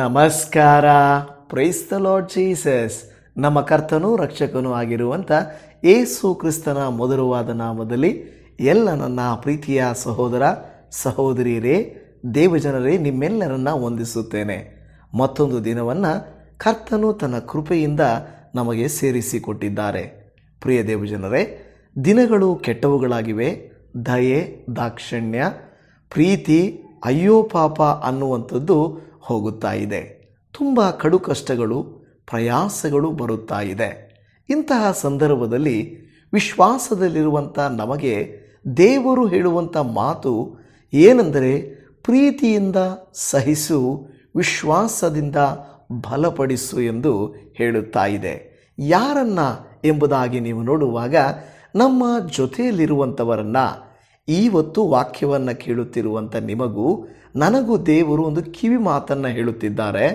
ನಮಸ್ಕಾರ. Praise the lord Jesus. ನಮ್ಮ ಕರ್ತನೂ ರಕ್ಷಕನೂ ಆಗಿರುವಂಥ ಯೇಸು ಕ್ರಿಸ್ತನ ಮಧುರವಾದ ನಾಮದಲ್ಲಿ ಎಲ್ಲ ನನ್ನ ಪ್ರೀತಿಯ ಸಹೋದರ ಸಹೋದರಿಯರೇ, ದೇವಜನರೇ, ನಿಮ್ಮೆಲ್ಲರನ್ನ ವಂದಿಸುತ್ತೇನೆ. ಮತ್ತೊಂದು ದಿನವನ್ನು ಕರ್ತನು ತನ್ನ ಕೃಪೆಯಿಂದ ನಮಗೆ ಸೇರಿಸಿಕೊಟ್ಟಿದ್ದಾರೆ. ಪ್ರಿಯ ದೇವಜನರೇ, ದಿನಗಳು ಕೆಟ್ಟವುಗಳಾಗಿವೆ. ದಯೆ, ದಾಕ್ಷಿಣ್ಯ, ಪ್ರೀತಿ, ಅಯ್ಯೋ ಪಾಪ ಅನ್ನುವಂಥದ್ದು ಹೋಗುತ್ತಾ ಇದೆ. ತುಂಬ ಕಡು ಕಷ್ಟಗಳು, ಪ್ರಯಾಸಗಳು ಬರುತ್ತಾ ಇದೆ. ಇಂತಹ ಸಂದರ್ಭದಲ್ಲಿ ವಿಶ್ವಾಸದಲ್ಲಿರುವಂಥ ನಮಗೆ ದೇವರು ಹೇಳುವಂಥ ಮಾತು ಏನೆಂದರೆ, ಪ್ರೀತಿಯಿಂದ ಸಹಿಸು, ವಿಶ್ವಾಸದಿಂದ ಬಲಪಡಿಸು ಎಂದು ಹೇಳುತ್ತಾ ಇದೆ. ಯಾರನ್ನ ಎಂಬುದಾಗಿ ನೀವು ನೋಡುವಾಗ ನಮ್ಮ ಜೊತೆಯಲ್ಲಿರುವಂಥವರನ್ನು, ಇವತ್ತು ವಾಕ್ಯವನ್ನು ಕೇಳುತ್ತಿರುವಂಥ ನಿಮಗೂ ನನಗೂ ದೇವರು ಒಂದು ಕಿವಿ ಮಾತನ್ನು ಹೇಳುತ್ತಿದ್ದಾರೆ.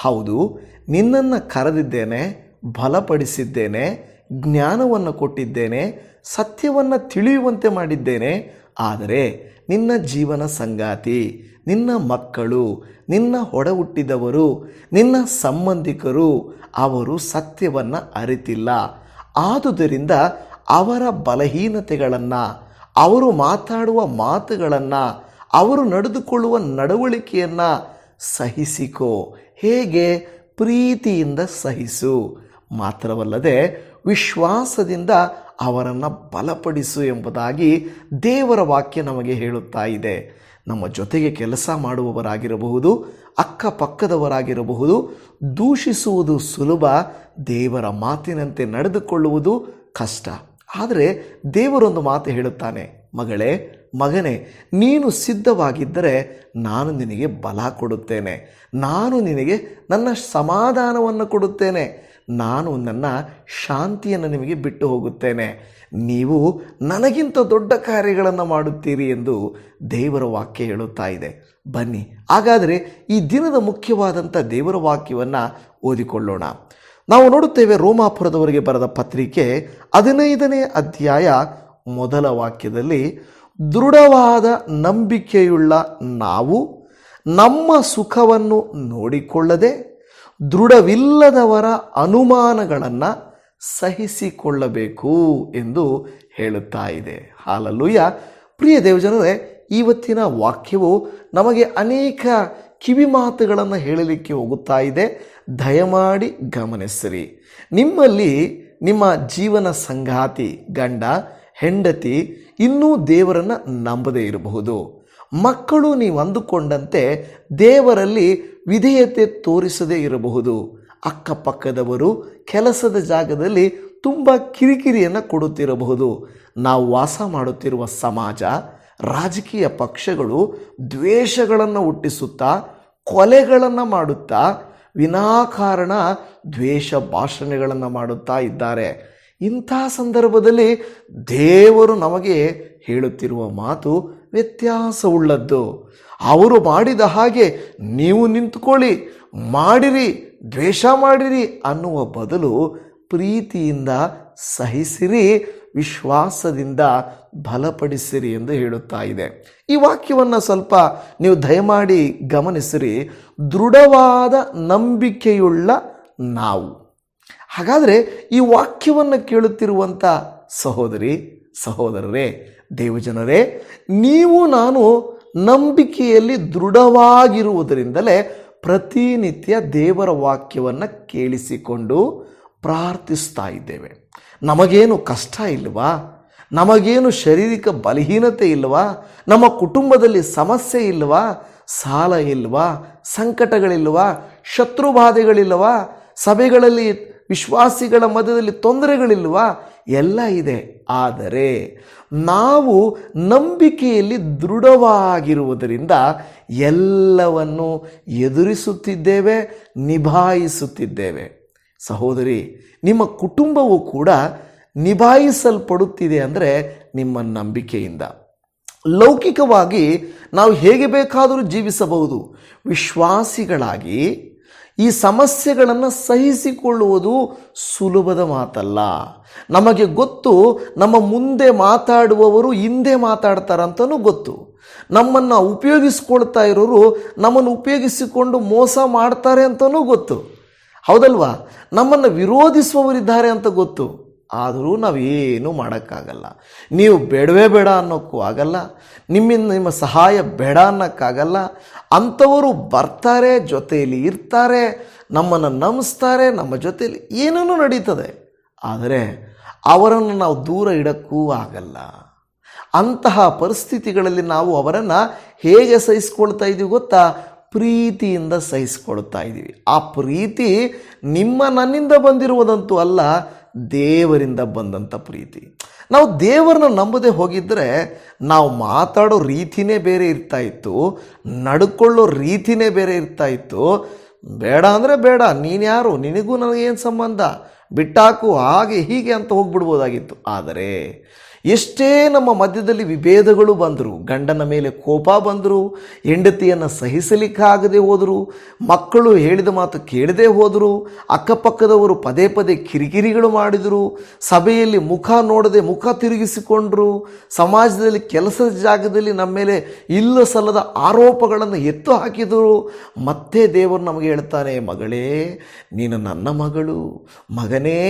ಹೌದು, ನಿನ್ನನ್ನು ಕರೆದಿದ್ದೇನೆ, ಬಲಪಡಿಸಿದ್ದೇನೆ, ಜ್ಞಾನವನ್ನು ಕೊಟ್ಟಿದ್ದೇನೆ, ಸತ್ಯವನ್ನು ತಿಳಿಯುವಂತೆ ಮಾಡಿದ್ದೇನೆ. ಆದರೆ ನಿನ್ನ ಜೀವನ ಸಂಗಾತಿ, ನಿನ್ನ ಮಕ್ಕಳು, ನಿನ್ನ ಒಡ ಹುಟ್ಟಿದವರು, ನಿನ್ನ ಸಂಬಂಧಿಕರು, ಅವರು ಸತ್ಯವನ್ನು ಅರಿತಿಲ್ಲ. ಆದುದರಿಂದ ಅವರ ಬಲಹೀನತೆಗಳನ್ನು, ಅವರು ಮಾತಾಡುವ ಮಾತುಗಳನ್ನು, ಅವರು ನಡೆದುಕೊಳ್ಳುವ ನಡವಳಿಕೆಯನ್ನು ಸಹಿಸಿಕೋ. ಹೇಗೆ? ಪ್ರೀತಿಯಿಂದ ಸಹಿಸು. ಮಾತ್ರವಲ್ಲದೆ ವಿಶ್ವಾಸದಿಂದ ಅವರನ್ನು ಬಲಪಡಿಸು ಎಂಬುದಾಗಿ ದೇವರ ವಾಕ್ಯ ನಮಗೆ ಹೇಳುತ್ತಾ ಇದೆ. ನಮ್ಮ ಜೊತೆಗೆ ಕೆಲಸ ಮಾಡುವವರಾಗಿರಬಹುದು, ಅಕ್ಕಪಕ್ಕದವರಾಗಿರಬಹುದು, ದೂಷಿಸುವುದು ಸುಲಭ, ದೇವರ ಮಾತಿನಂತೆ ನಡೆದುಕೊಳ್ಳುವುದು ಕಷ್ಟ. ಆದರೆ ದೇವರೊಂದು ಮಾತು ಹೇಳುತ್ತಾನೆ, ಮಗಳೇ, ಮಗನೇ, ನೀನು ಸಿದ್ಧವಾಗಿದ್ದರೆ ನಾನು ನಿನಗೆ ಬಲ ಕೊಡುತ್ತೇನೆ, ನಾನು ನಿನಗೆ ನನ್ನ ಸಮಾಧಾನವನ್ನು ಕೊಡುತ್ತೇನೆ, ನಾನು ನನ್ನ ಶಾಂತಿಯನ್ನು ನಿಮಗೆ ಬಿಟ್ಟು ಹೋಗುತ್ತೇನೆ, ನೀವು ನನಗಿಂತ ದೊಡ್ಡ ಕಾರ್ಯಗಳನ್ನು ಮಾಡುತ್ತೀರಿ ಎಂದು ದೇವರ ವಾಕ್ಯ ಹೇಳುತ್ತಾ ಇದೆ. ಬನ್ನಿ ಹಾಗಾದರೆ ಈ ದಿನದ ಮುಖ್ಯವಾದಂಥ ದೇವರ ವಾಕ್ಯವನ್ನು ಓದಿಕೊಳ್ಳೋಣ. ನಾವು ನೋಡುತ್ತೇವೆ, ರೋಮಾಪುರದವರಿಗೆ ಬರೆದ ಪತ್ರಿಕೆ 15ನೇ ಅಧ್ಯಾಯ ಮೊದಲ ವಾಕ್ಯದಲ್ಲಿ, ದೃಢವಾದ ನಂಬಿಕೆಯುಳ್ಳ ನಾವು ನಮ್ಮ ಸುಖವನ್ನು ನೋಡಿಕೊಳ್ಳದೆ ದೃಢವಿಲ್ಲದವರ ಅನುಮಾನಗಳನ್ನು ಸಹಿಸಿಕೊಳ್ಳಬೇಕು ಎಂದು ಹೇಳುತ್ತಾ ಇದೆ. ಹಾಲೆಲೂಯಾ. ಪ್ರಿಯ ದೇವಜನರೇ, ಇವತ್ತಿನ ವಾಕ್ಯವು ನಮಗೆ ಅನೇಕ ಕಿವಿ ಮಾತುಗಳನ್ನು ಹೇಳಲಿಕ್ಕೆ ಹೋಗುತ್ತಾ ಇದೆ. ದಯಮಾಡಿ ಗಮನಿಸಿರಿ. ನಿಮ್ಮಲ್ಲಿ ನಿಮ್ಮ ಜೀವನ ಸಂಗಾತಿ, ಗಂಡ, ಹೆಂಡತಿ ಇನ್ನೂ ದೇವರನ್ನು ನಂಬದೇ ಇರಬಹುದು. ಮಕ್ಕಳು ನೀವು ಅಂದುಕೊಂಡಂತೆ ದೇವರಲ್ಲಿ ವಿಧೇಯತೆ ತೋರಿಸದೇ ಇರಬಹುದು. ಅಕ್ಕಪಕ್ಕದವರು ಕೆಲಸದ ಜಾಗದಲ್ಲಿ ತುಂಬ ಕಿರಿಕಿರಿಯನ್ನು ಕೊಡುತ್ತಿರಬಹುದು. ನಾವು ವಾಸ ಮಾಡುತ್ತಿರುವ ಸಮಾಜ, ರಾಜಕೀಯ ಪಕ್ಷಗಳು ದ್ವೇಷಗಳನ್ನು ಹುಟ್ಟಿಸುತ್ತಾ, ಕೊಲೆಗಳನ್ನು ಮಾಡುತ್ತಾ, ವಿನಾಕಾರಣ ದ್ವೇಷ ಭಾಷಣೆಗಳನ್ನು ಮಾಡುತ್ತಾ ಇದ್ದಾರೆ. ಇಂಥ ಸಂದರ್ಭದಲ್ಲಿ ದೇವರು ನಮಗೆ ಹೇಳುತ್ತಿರುವ ಮಾತು ವ್ಯತ್ಯಾಸವುಳ್ಳದ್ದು. ಅವರು ಮಾಡಿದ ಹಾಗೆ ನೀವು ನಿಂತುಕೊಳ್ಳಿ, ಮಾಡಿರಿ, ದ್ವೇಷ ಮಾಡಿರಿ ಅನ್ನುವ ಬದಲು ಪ್ರೀತಿಯಿಂದ ಸಹಿಸಿರಿ, ವಿಶ್ವಾಸದಿಂದ ಬಲಪಡಿಸಿರಿ ಎಂದು ಹೇಳುತ್ತಾ ಇದೆ. ಈ ವಾಕ್ಯವನ್ನು ಸ್ವಲ್ಪ ನೀವು ದಯಮಾಡಿ ಗಮನಿಸಿರಿ. ದೃಢವಾದ ನಂಬಿಕೆಯುಳ್ಳ ನಾವು. ಹಾಗಾದರೆ ಈ ವಾಕ್ಯವನ್ನು ಕೇಳುತ್ತಿರುವಂಥ ಸಹೋದರಿ, ಸಹೋದರರೇ, ದೇವಜನರೇ, ನೀವು ನಾನು ನಂಬಿಕೆಯಲ್ಲಿ ದೃಢವಾಗಿರುವುದರಿಂದಲೇ ಪ್ರತಿನಿತ್ಯ ದೇವರ ವಾಕ್ಯವನ್ನು ಕೇಳಿಸಿಕೊಂಡು ಪ್ರಾರ್ಥಿಸ್ತಾ ಇದ್ದೇವೆ. ನಮಗೇನು ಕಷ್ಟ ಇಲ್ವಾ? ನಮಗೇನು ಶಾರೀರಿಕ ಬಲಹೀನತೆ ಇಲ್ವಾ? ನಮ್ಮ ಕುಟುಂಬದಲ್ಲಿ ಸಮಸ್ಯೆ ಇಲ್ವಾ? ಸಾಲ ಇಲ್ವಾ? ಸಂಕಟಗಳಿಲ್ವಾ? ಶತ್ರುಬಾಧೆಗಳಿಲ್ವಾ? ಸಭೆಗಳಲ್ಲಿ ವಿಶ್ವಾಸಿಗಳ ಮಧ್ಯದಲ್ಲಿ ತೊಂದರೆಗಳಿಲ್ವಾ? ಎಲ್ಲ ಇದೆ. ಆದರೆ ನಾವು ನಂಬಿಕೆಯಲ್ಲಿ ದೃಢವಾಗಿರುವುದರಿಂದ ಎಲ್ಲವನ್ನು ಎದುರಿಸುತ್ತಿದ್ದೇವೆ, ನಿಭಾಯಿಸುತ್ತಿದ್ದೇವೆ. ಸಹೋದರಿ, ನಿಮ್ಮ ಕುಟುಂಬವು ಕೂಡ ನಿಭಾಯಿಸಲ್ಪಡುತ್ತಿದೆ ಅಂದರೆ ನಿಮ್ಮ ನಂಬಿಕೆಯಿಂದ. ಲೌಕಿಕವಾಗಿ ನಾವು ಹೇಗೆ ಬೇಕಾದರೂ ಜೀವಿಸಬಹುದು. ವಿಶ್ವಾಸಿಗಳಾಗಿ ಈ ಸಮಸ್ಯೆಗಳನ್ನು ಸಹಿಸಿಕೊಳ್ಳುವುದು ಸುಲಭದ ಮಾತಲ್ಲ. ನಮಗೆ ಗೊತ್ತು, ನಮ್ಮ ಮುಂದೆ ಮಾತಾಡುವವರು ಹಿಂದೆ ಮಾತಾಡ್ತಾರಂತನೂ ಗೊತ್ತು. ನಮ್ಮನ್ನು ಉಪಯೋಗಿಸ್ಕೊಳ್ತಾ ಇರೋರು ನಮ್ಮನ್ನು ಉಪಯೋಗಿಸಿಕೊಂಡು ಮೋಸ ಮಾಡ್ತಾರೆ ಅಂತಲೂ ಗೊತ್ತು, ಹೌದಲ್ವಾ? ನಮ್ಮನ್ನು ವಿರೋಧಿಸುವವರಿದ್ದಾರೆ ಅಂತ ಗೊತ್ತು. ಆದರೂ ನಾವೇನು ಮಾಡೋಕ್ಕಾಗಲ್ಲ. ನೀವು ಬೇಡವೇ ಬೇಡ ಅನ್ನೋಕ್ಕೂ ಆಗಲ್ಲ, ನಿಮ್ಮಿಂದ ನಿಮ್ಮ ಸಹಾಯ ಬೇಡ ಅನ್ನೋಕ್ಕಾಗಲ್ಲ. ಅಂಥವರು ಬರ್ತಾರೆ, ಜೊತೆಯಲ್ಲಿ ಇರ್ತಾರೆ, ನಮ್ಮನ್ನು ನಂಬಿಸ್ತಾರೆ, ನಮ್ಮ ಜೊತೆಯಲ್ಲಿ ಏನೇನೋ ನಡೀತದೆ. ಆದರೆ ಅವರನ್ನು ನಾವು ದೂರ ಇಡೋಕ್ಕೂ ಆಗಲ್ಲ. ಅಂತಹ ಪರಿಸ್ಥಿತಿಗಳಲ್ಲಿ ನಾವು ಅವರನ್ನು ಹೇಗೆ ಸಹಿಸ್ಕೊಳ್ತಾ ಇದ್ದೀವಿ ಗೊತ್ತಾ? ಪ್ರೀತಿಯಿಂದ ಸಹಿಸ್ಕೊಳ್ತಾ ಇದ್ದೀವಿ. ಆ ಪ್ರೀತಿ ನನ್ನಿಂದ ಬಂದಿರುವುದಂತೂ ಅಲ್ಲ, ದೇವರಿಂದ ಬಂದಂಥ ಪ್ರೀತಿ. ನಾವು ದೇವರನ್ನ ನಂಬದೆ ಹೋಗಿದ್ದರೆ ನಾವು ಮಾತಾಡೋ ರೀತಿನೇ ಬೇರೆ ಇರ್ತಾಯಿತ್ತು, ನಡ್ಕೊಳ್ಳೋ ರೀತಿನೇ ಬೇರೆ ಇರ್ತಾಯಿತ್ತು. ಬೇಡ ಅಂದರೆ ಬೇಡ, ನೀನು ಯಾರು, ನಿನಗೂ ನನಗೇನು ಸಂಬಂಧ, ಬಿಟ್ಟಾಕು, ಹಾಗೆ ಹೀಗೆ ಅಂತ ಹೋಗ್ಬಿಡ್ಬೋದಾಗಿತ್ತು. ಆದರೆ ಎಷ್ಟೇ ನಮ್ಮ ಮಧ್ಯದಲ್ಲಿ ವಿಭೇದಗಳು ಬಂದರು, ಗಂಡನ ಮೇಲೆ ಕೋಪ ಬಂದರು, ಹೆಂಡತಿಯನ್ನು ಸಹಿಸಲಿಕ್ಕಾಗದೆ ಹೋದರು, ಮಕ್ಕಳು ಹೇಳಿದ ಮಾತು ಕೇಳದೆ ಹೋದರು, ಅಕ್ಕಪಕ್ಕದವರು ಪದೇ ಪದೇ ಕಿರಿಕಿರಿಗಳು ಮಾಡಿದರು, ಸಭೆಯಲ್ಲಿ ಮುಖ ನೋಡದೆ ಮುಖ ತಿರುಗಿಸಿಕೊಂಡ್ರು, ಸಮಾಜದಲ್ಲಿ ಕೆಲಸದ ಜಾಗದಲ್ಲಿ ನಮ್ಮ ಮೇಲೆ ಇಲ್ಲ ಸಲ್ಲದ ಆರೋಪಗಳನ್ನು ಎತ್ತು ಹಾಕಿದರು. ಮತ್ತೆ ದೇವರು ನಮಗೆ ಹೇಳ್ತಾನೆ, ಮಗಳೇ ನೀನು ನನ್ನ ಮಗಳು, ಮಗನೇ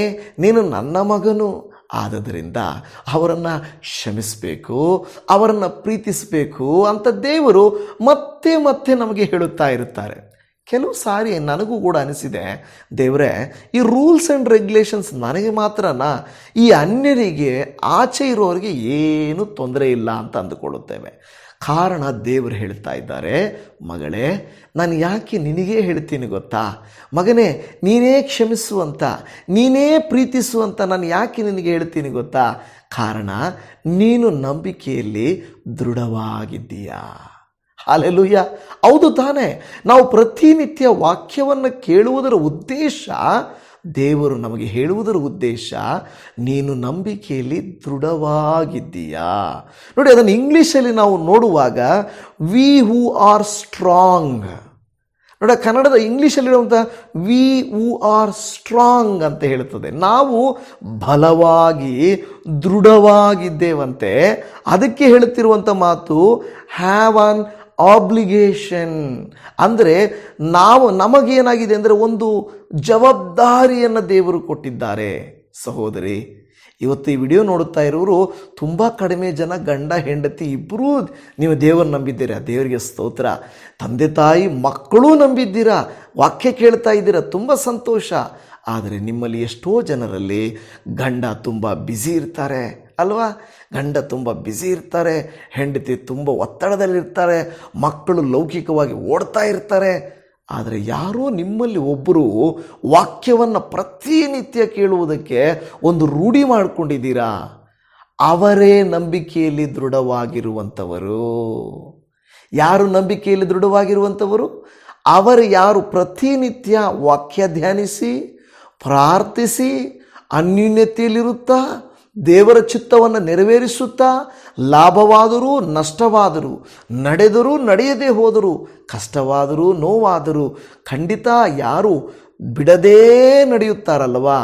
ನೀನು ನನ್ನ ಮಗನು. ಆದ್ದರಿಂದ ಅವರನ್ನು ಕ್ಷಮಿಸಬೇಕು, ಅವರನ್ನು ಪ್ರೀತಿಸಬೇಕು ಅಂತ ದೇವರು ಮತ್ತೆ ಮತ್ತೆ ನಮಗೆ ಹೇಳುತ್ತಾ ಇರುತ್ತಾರೆ. ಕೆಲವು ಸಾರಿ ನನಗೂ ಕೂಡ ಅನಿಸಿದೆ, ದೇವರೇ ಈ ರೂಲ್ಸ್ ಆ್ಯಂಡ್ ರೆಗ್ಯುಲೇಷನ್ಸ್ ನನಗೆ ಮಾತ್ರನಾ, ಈ ಅನ್ಯರಿಗೆ ಆಚೆ ಇರೋರಿಗೆ ಏನೂ ತೊಂದರೆ ಇಲ್ಲ ಅಂತ ಅಂದುಕೊಳ್ಳುತ್ತೇವೆ. ಕಾರಣ ದೇವರು ಹೇಳ್ತಾ ಇದ್ದಾರೆ, ಮಗಳೇ ನಾನು ಯಾಕೆ ನಿನಗೇ ಹೇಳ್ತೀನಿ ಗೊತ್ತಾ, ಮಗನೇ ನೀನೇ ಕ್ಷಮಿಸುವಂತ, ನೀನೇ ಪ್ರೀತಿಸುವಂತ ನಾನು ಯಾಕೆ ನಿನಗೆ ಹೇಳ್ತೀನಿ ಗೊತ್ತಾ? ಕಾರಣ ನೀನು ನಂಬಿಕೆಯಲ್ಲಿ ದೃಢವಾಗಿದ್ದೀಯಾ. ಹಲ್ಲೆಲೂಯಾ. ಹೌದು ತಾನೇ. ನಾವು ಪ್ರತಿನಿತ್ಯ ವಾಕ್ಯವನ್ನು ಕೇಳುವುದರ ಉದ್ದೇಶ, ದೇವರು ನಮಗೆ ಹೇಳುವುದರ ಉದ್ದೇಶ, ನೀನು ನಂಬಿಕೆಯಲ್ಲಿ ದೃಢವಾಗಿದ್ದೀಯಾ. ನೋಡಿ, ಅದನ್ನು ಇಂಗ್ಲೀಷಲ್ಲಿ ನಾವು ನೋಡುವಾಗ ವಿ ಹೂ ಆರ್ ಸ್ಟ್ರಾಂಗ್. ನೋಡಿ, ಕನ್ನಡದ ಇಂಗ್ಲೀಷಲ್ಲಿರುವಂಥ ವಿ ಹೂ ಆರ್ ಸ್ಟ್ರಾಂಗ್ ಅಂತ ಹೇಳ್ತದೆ. ನಾವು ಬಲವಾಗಿ ದೃಢವಾಗಿದ್ದೇವಂತೆ. ಅದಕ್ಕೆ ಹೇಳುತ್ತಿರುವಂಥ ಮಾತು ಹ್ಯಾವ್ ಆನ್ ಆಬ್ಲಿಗೇಷನ್. ಅಂದರೆ ನಮಗೇನಾಗಿದೆ ಅಂದರೆ ಒಂದು ಜವಾಬ್ದಾರಿಯನ್ನು ದೇವರು ಕೊಟ್ಟಿದ್ದಾರೆ. ಸಹೋದರಿ, ಇವತ್ತು ಈ ವಿಡಿಯೋ ನೋಡುತ್ತಾ ಇರೋರು ತುಂಬ ಕಡಿಮೆ ಜನ ಗಂಡ ಹೆಂಡತಿ ಇಬ್ಬರೂ ನೀವು ದೇವರು ನಂಬಿದ್ದೀರಾ, ದೇವರಿಗೆ ಸ್ತೋತ್ರ. ತಂದೆ ತಾಯಿ ಮಕ್ಕಳೂ ನಂಬಿದ್ದೀರಾ, ವಾಕ್ಯ ಕೇಳ್ತಾ ಇದ್ದೀರಾ, ತುಂಬ ಸಂತೋಷ. ಆದರೆ ನಿಮ್ಮಲ್ಲಿ ಎಷ್ಟೋ ಜನರಲ್ಲಿ ಗಂಡ ತುಂಬ ಬ್ಯುಸಿ ಇರ್ತಾರೆ ಅಲ್ವಾ? ಗಂಡ ತುಂಬ ಬ್ಯುಸಿ ಇರ್ತಾರೆ, ಹೆಂಡತಿ ತುಂಬ ಒತ್ತಡದಲ್ಲಿರ್ತಾರೆ, ಮಕ್ಕಳು ಲೌಕಿಕವಾಗಿ ಓಡ್ತಾ ಇರ್ತಾರೆ. ಆದರೆ ಯಾರೋ ನಿಮ್ಮಲ್ಲಿ ಒಬ್ಬರು ವಾಕ್ಯವನ್ನು ಪ್ರತಿನಿತ್ಯ ಕೇಳುವುದಕ್ಕೆ ಒಂದು ರೂಢಿ ಮಾಡಿಕೊಂಡಿದ್ದೀರಾ. ಅವರೇ ನಂಬಿಕೆಯಲ್ಲಿ ದೃಢವಾಗಿರುವಂಥವರು. ಯಾರು ನಂಬಿಕೆಯಲ್ಲಿ ದೃಢವಾಗಿರುವಂಥವರು? ಅವರು ಯಾರು ಪ್ರತಿನಿತ್ಯ ವಾಕ್ಯ ಧ್ಯಾನಿಸಿ, ಪ್ರಾರ್ಥಿಸಿ, ಅನ್ಯೂನ್ಯತೆಯಲ್ಲಿರುತ್ತಾ, ದೇವರ ಚಿತ್ತವನ್ನು ನೆರವೇರಿಸುತ್ತಾ, ಲಾಭವಾದರೂ ನಷ್ಟವಾದರೂ, ನಡೆದರೂ ನಡೆಯದೇ ಹೋದರೂ, ಕಷ್ಟವಾದರೂ ನೋವಾದರೂ ಖಂಡಿತ ಯಾರು ಬಿಡದೇ ನಡೆಯುತ್ತಾರಲ್ವಾ,